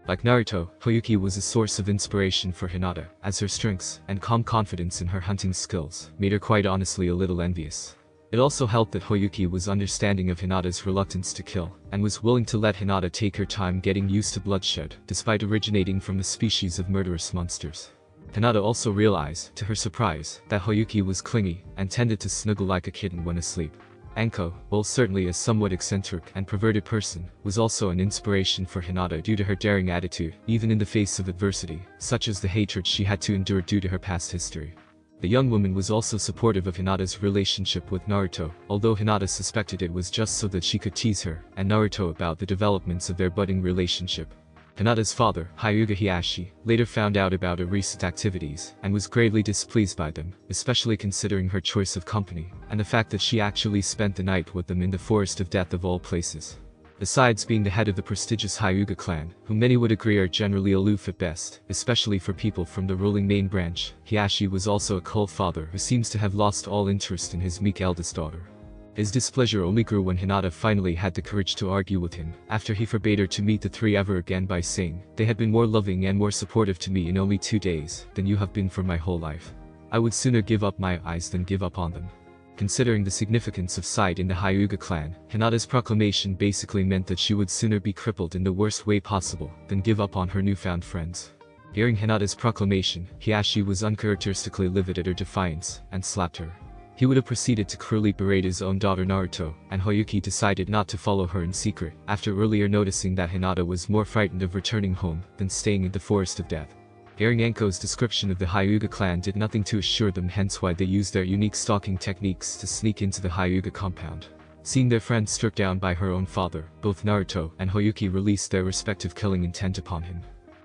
Like Naruto, Hoyuki was a source of inspiration for Hinata, as her strengths and calm confidence in her hunting skills made her quite honestly a little envious. It also helped that Hoyuki was understanding of Hinata's reluctance to kill, and was willing to let Hinata take her time getting used to bloodshed, despite originating from a species of murderous monsters. Hinata also realized, to her surprise, that Hoyuki was clingy and tended to snuggle like a kitten when asleep. Enko, while certainly a somewhat eccentric and perverted person, was also an inspiration for Hinata due to her daring attitude, even in the face of adversity, such as the hatred she had to endure due to her past history. The young woman was also supportive of Hinata's relationship with Naruto, although Hinata suspected it was just so that she could tease her and Naruto about the developments of their budding relationship. Hinata's father, Hyuga Hiashi, later found out about her recent activities and was greatly displeased by them, especially considering her choice of company and the fact that she actually spent the night with them in the Forest of Death of all places. Besides being the head of the prestigious Hyuga clan, who many would agree are generally aloof at best, especially for people from the ruling main branch, Hiashi was also a cold father who seems to have lost all interest in his meek eldest daughter. His displeasure only grew when Hinata finally had the courage to argue with him, after he forbade her to meet the three ever again by saying, "They have been more loving and more supportive to me in only 2 days than you have been for my whole life. I would sooner give up my eyes than give up on them." Considering the significance of sight in the Hyuga clan, Hinata's proclamation basically meant that she would sooner be crippled in the worst way possible than give up on her newfound friends. Hearing Hinata's proclamation, Hiashi was uncharacteristically livid at her defiance and slapped her. He would have proceeded to cruelly berate his own daughter Naruto, and Hoyuki decided not to follow her in secret, after earlier noticing that Hinata was more frightened of returning home than staying in the Forest of Death. Hearing Enko's description of the Hyuga clan did nothing to assure them, hence why they used their unique stalking techniques to sneak into the Hyuga compound. Seeing their friend struck down by her own father, both Naruto and Hoyuki released their respective killing intent upon him.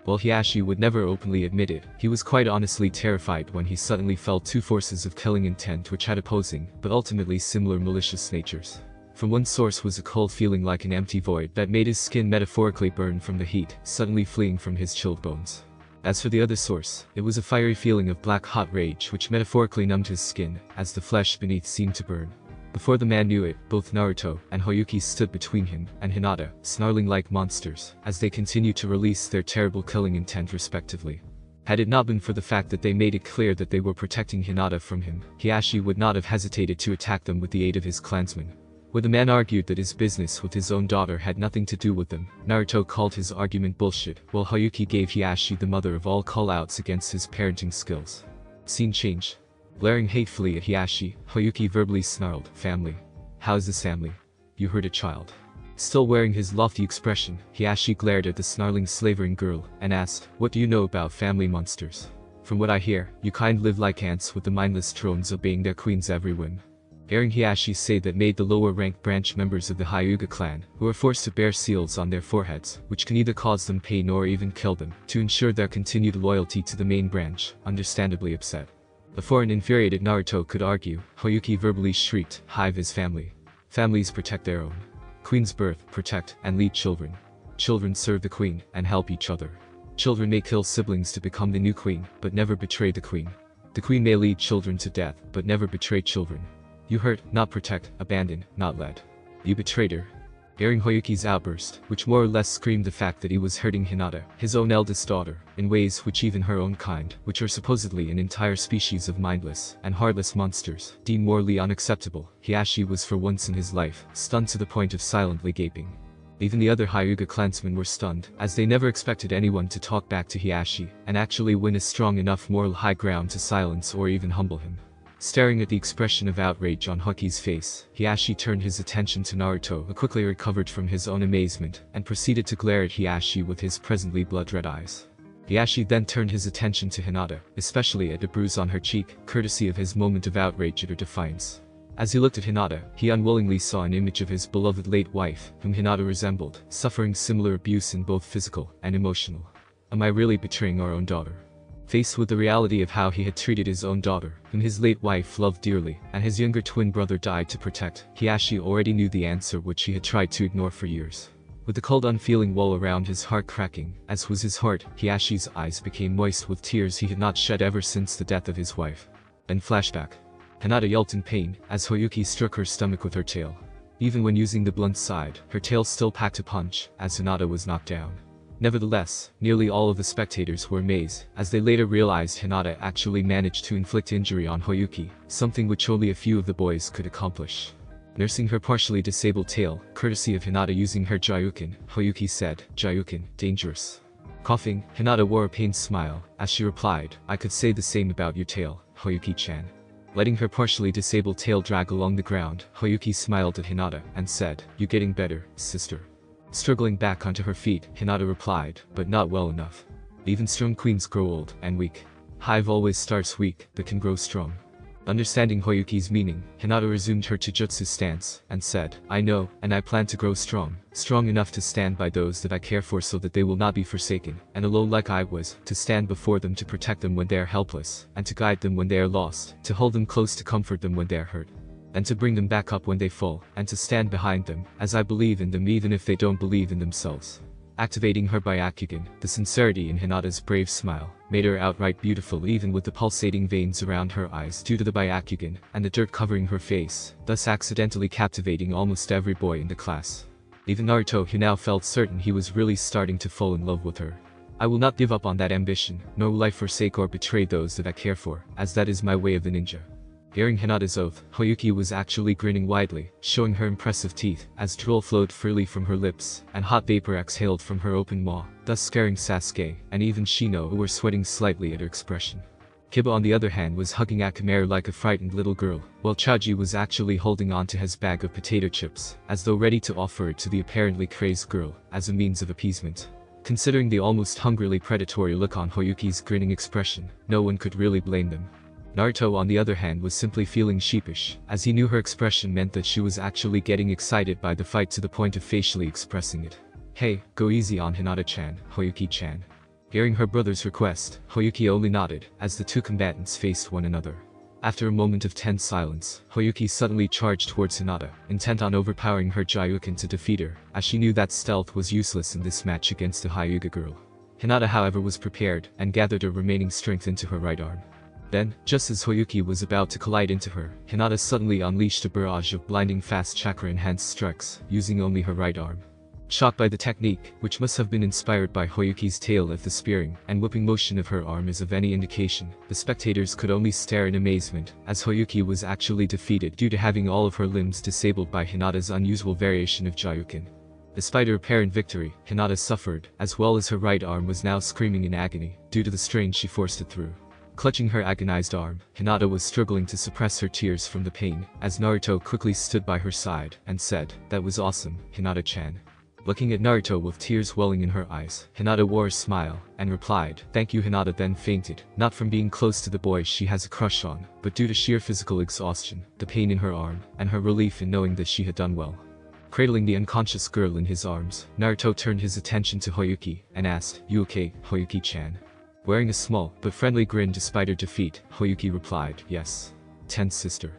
While Hiashi would never openly admit it, he was quite honestly terrified when he suddenly felt 2 forces of killing intent which had opposing, but ultimately similar malicious natures. From one source was a cold feeling like an empty void that made his skin metaphorically burn from the heat, suddenly fleeing from his chilled bones. As for the other source, it was a fiery feeling of black hot rage which metaphorically numbed his skin, as the flesh beneath seemed to burn. Before the man knew it, both Naruto and Hoyuki stood between him and Hinata, snarling like monsters, as they continued to release their terrible killing intent respectively. Had it not been for the fact that they made it clear that they were protecting Hinata from him, Hiashi would not have hesitated to attack them with the aid of his clansmen. When the man argued that his business with his own daughter had nothing to do with them, Naruto called his argument bullshit, while Hayuki gave Hiashi the mother of all call-outs against his parenting skills. Scene change. Glaring hatefully at Hiashi, Hayuki verbally snarled, "Family? How is this family? You hurt a child." Still wearing his lofty expression, Hiashi glared at the snarling slavering girl, and asked, "What do you know about family monsters? From what I hear, you kind live like ants with the mindless drones obeying their queen's every whim." Hearing Hiashi say that made the lower-ranked branch members of the Hyuga clan, who are forced to bear seals on their foreheads, which can either cause them pain or even kill them, to ensure their continued loyalty to the main branch, understandably upset. Before an infuriated Naruto could argue, Hayuki verbally shrieked, "Hive is family. Families protect their own. Queens birth, protect, and lead children. Children serve the queen, and help each other. Children may kill siblings to become the new queen, but never betray the queen. The queen may lead children to death, but never betray children. You hurt, not protect, abandon, not led. You betrayed her." Hearing Hayuki's outburst, which more or less screamed the fact that he was hurting Hinata, his own eldest daughter, in ways which even her own kind, which are supposedly an entire species of mindless and heartless monsters, deemed morally unacceptable, Hiashi was for once in his life, stunned to the point of silently gaping. Even the other Hyuga clansmen were stunned, as they never expected anyone to talk back to Hiashi, and actually win a strong enough moral high ground to silence or even humble him. Staring at the expression of outrage on Hoki's face, Hiashi turned his attention to Naruto, who quickly recovered from his own amazement, and proceeded to glare at Hiashi with his presently blood-red eyes. Hiashi then turned his attention to Hinata, especially at the bruise on her cheek, courtesy of his moment of outrage at her defiance. As he looked at Hinata, he unwillingly saw an image of his beloved late wife, whom Hinata resembled, suffering similar abuse in both physical and emotional. Am I really betraying our own daughter? Faced with the reality of how he had treated his own daughter, whom his late wife loved dearly, and his younger twin brother died to protect, Hiashi already knew the answer which he had tried to ignore for years. With the cold unfeeling wall around his heart cracking, as was his heart, Hiashi's eyes became moist with tears he had not shed ever since the death of his wife. Then flashback. Hinata yelped in pain, as Hayuki struck her stomach with her tail. Even when using the blunt side, her tail still packed a punch, as Hinata was knocked down. Nevertheless, nearly all of the spectators were amazed, as they later realized Hinata actually managed to inflict injury on Hayuki, something which only a few of the boys could accomplish. Nursing her partially disabled tail, courtesy of Hinata using her Jayuken, Hayuki said, "Jayuken, dangerous." Coughing, Hinata wore a pained smile, as she replied, "I could say the same about your tail, Hayuki-chan." Letting her partially disabled tail drag along the ground, Hayuki smiled at Hinata, and said, "You getting better, sister?" Struggling back onto her feet, Hinata replied, "But not well enough. Even strong queens grow old and weak. Hive always starts weak, but can grow strong." Understanding Hayuki's meaning, Hinata resumed her Chujutsu stance, and said, "I know, and I plan to grow strong, strong enough to stand by those that I care for so that they will not be forsaken, and alone like I was, to stand before them to protect them when they are helpless, and to guide them when they are lost, to hold them close to comfort them when they are hurt, and to bring them back up when they fall, and to stand behind them, as I believe in them even if they don't believe in themselves." Activating her Byakugan, the sincerity in Hinata's brave smile made her outright beautiful even with the pulsating veins around her eyes due to the Byakugan, and the dirt covering her face, thus accidentally captivating almost every boy in the class. Even Naruto, who now felt certain he was really starting to fall in love with her. "I will not give up on that ambition, nor will I forsake or betray those that I care for, as that is my way of the ninja." Hearing Hinata's oath, Hayuki was actually grinning widely, showing her impressive teeth, as drool flowed freely from her lips, and hot vapor exhaled from her open maw, thus scaring Sasuke, and even Shino, who were sweating slightly at her expression. Kiba on the other hand was hugging Akamaru like a frightened little girl, while Chaji was actually holding on to his bag of potato chips, as though ready to offer it to the apparently crazed girl, as a means of appeasement. Considering the almost hungrily predatory look on Hayuki's grinning expression, no one could really blame them. Naruto on the other hand was simply feeling sheepish, as he knew her expression meant that she was actually getting excited by the fight to the point of facially expressing it. "Hey, go easy on Hinata-chan, Hayuki-chan." Hearing her brother's request, Hayuki only nodded, as the two combatants faced one another. After a moment of tense silence, Hayuki suddenly charged towards Hinata, intent on overpowering her Jayuken to defeat her, as she knew that stealth was useless in this match against a Hyuga girl. Hinata however was prepared, and gathered her remaining strength into her right arm. Then, just as Hayuki was about to collide into her, Hinata suddenly unleashed a barrage of blinding fast chakra-enhanced strikes, using only her right arm. Shocked by the technique, which must have been inspired by Hayuki's tale if the spearing and whipping motion of her arm is of any indication, the spectators could only stare in amazement, as Hayuki was actually defeated due to having all of her limbs disabled by Hinata's unusual variation of Jayuken. Despite her apparent victory, Hinata suffered, as well as her right arm was now screaming in agony, due to the strain she forced it through. Clutching her agonized arm, Hinata was struggling to suppress her tears from the pain, as Naruto quickly stood by her side and said, "That was awesome, Hinata-chan." Looking at Naruto with tears welling in her eyes, Hinata wore a smile and replied, "Thank you." Hinata then fainted, not from being close to the boy she has a crush on, but due to sheer physical exhaustion, the pain in her arm, and her relief in knowing that she had done well. Cradling the unconscious girl in his arms, Naruto turned his attention to Hayuki and asked, "You okay, Hayuki-chan?" Wearing a small but friendly grin despite her defeat, Hayuki replied, "Yes. Tense sister."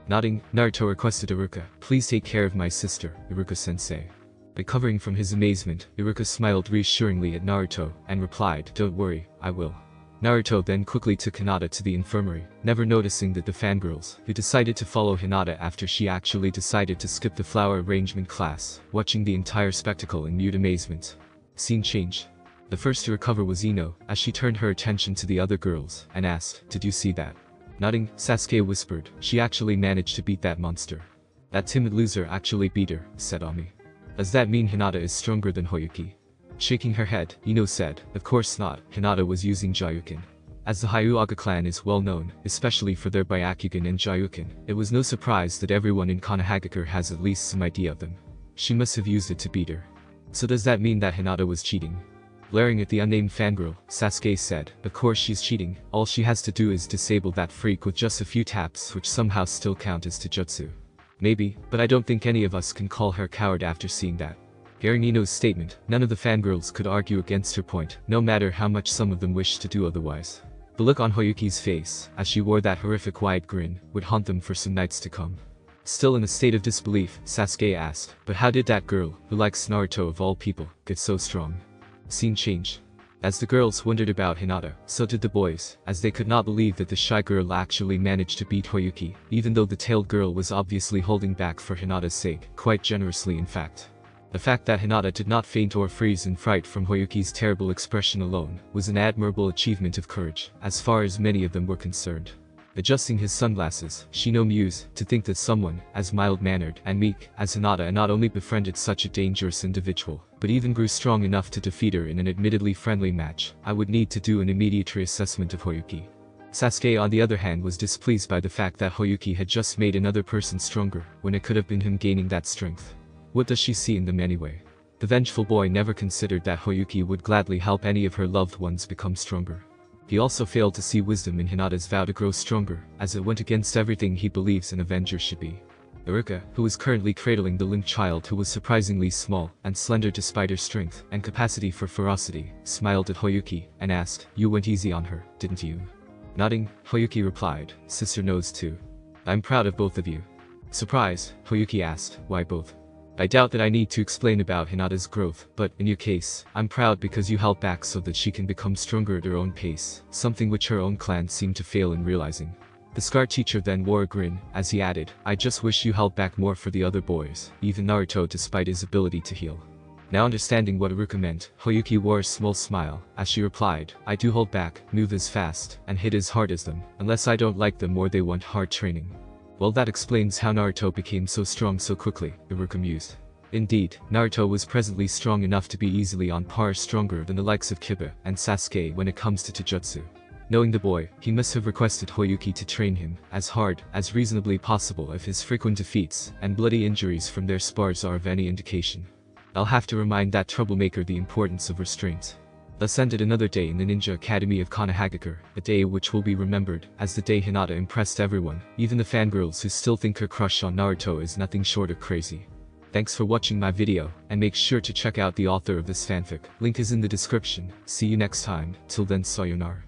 Nodding, Naruto requested Iruka, "Please take care of my sister, Iruka-sensei." Recovering from his amazement, Iruka smiled reassuringly at Naruto and replied, "Don't worry, I will." Naruto then quickly took Hinata to the infirmary, never noticing that the fangirls, who decided to follow Hinata after she actually decided to skip the flower arrangement class, watching the entire spectacle in mute amazement. Scene change. The first to recover was Ino, as she turned her attention to the other girls and asked, "Did you see that?" Nodding, Sasuke whispered, "She actually managed to beat that monster." "That timid loser actually beat her," said Ami. "Does that mean Hinata is stronger than Hayuki?" Shaking her head, Ino said, "Of course not, Hinata was using Jayuken." As the Hyuga clan is well known, especially for their Byakugan and Jayuken, it was no surprise that everyone in Konohagakure has at least some idea of them. She must have used it to beat her. So does that mean that Hinata was cheating? Glaring at the unnamed fangirl, Sasuke said, "Of course she's cheating, all she has to do is disable that freak with just a few taps which somehow still count as taijutsu." "Maybe, but I don't think any of us can call her coward after seeing that." Hearing Ino's statement, none of the fangirls could argue against her point, no matter how much some of them wished to do otherwise. The look on Hayuki's face, as she wore that horrific wide grin, would haunt them for some nights to come. Still in a state of disbelief, Sasuke asked, "But how did that girl, who likes Naruto of all people, get so strong?" Scene change. As the girls wondered about Hinata, so did the boys, as they could not believe that the shy girl actually managed to beat Hayuki, even though the tailed girl was obviously holding back for Hinata's sake, quite generously in fact. The fact that Hinata did not faint or freeze in fright from Hayuki's terrible expression alone was an admirable achievement of courage, as far as many of them were concerned. Adjusting his sunglasses, Shino mused to think that someone as mild-mannered and meek as Hinata not only befriended such a dangerous individual, but even grew strong enough to defeat her in an admittedly friendly match. I would need to do an immediate reassessment of Hayuki. Sasuke on the other hand was displeased by the fact that Hayuki had just made another person stronger, when it could have been him gaining that strength. What does she see in them anyway? The vengeful boy never considered that Hayuki would gladly help any of her loved ones become stronger. He also failed to see wisdom in Hinata's vow to grow stronger, as it went against everything he believes an Avenger should be. Iruka, who was currently cradling the limp child who was surprisingly small and slender despite her strength and capacity for ferocity, smiled at Hayuki and asked, "You went easy on her, didn't you?" Nodding, Hayuki replied, "Sister knows too. I'm proud of both of you." Surprised, Hayuki asked, "Why both?" "I doubt that I need to explain about Hinata's growth, but in your case, I'm proud because you held back so that she can become stronger at her own pace, something which her own clan seemed to fail in realizing." The scar teacher then wore a grin, as he added, "I just wish you held back more for the other boys, even Naruto despite his ability to heal." Now understanding what Iruka meant, Hayuki wore a small smile, as she replied, "I do hold back, move as fast, and hit as hard as them, unless I don't like them or they want hard training." Well, that explains how Naruto became so strong so quickly, Iruka mused. Indeed, Naruto was presently strong enough to be easily on par stronger than the likes of Kiba and Sasuke when it comes to taijutsu. Knowing the boy, he must have requested Hayuki to train him as hard as reasonably possible if his frequent defeats and bloody injuries from their spars are of any indication. I'll have to remind that troublemaker the importance of restraint. Thus ended another day in the Ninja Academy of Konohagakure, a day which will be remembered as the day Hinata impressed everyone, even the fangirls who still think her crush on Naruto is nothing short of crazy. Thanks for watching my video, and make sure to check out the author of this fanfic. Link is in the description. See you next time. Till then, sayonara.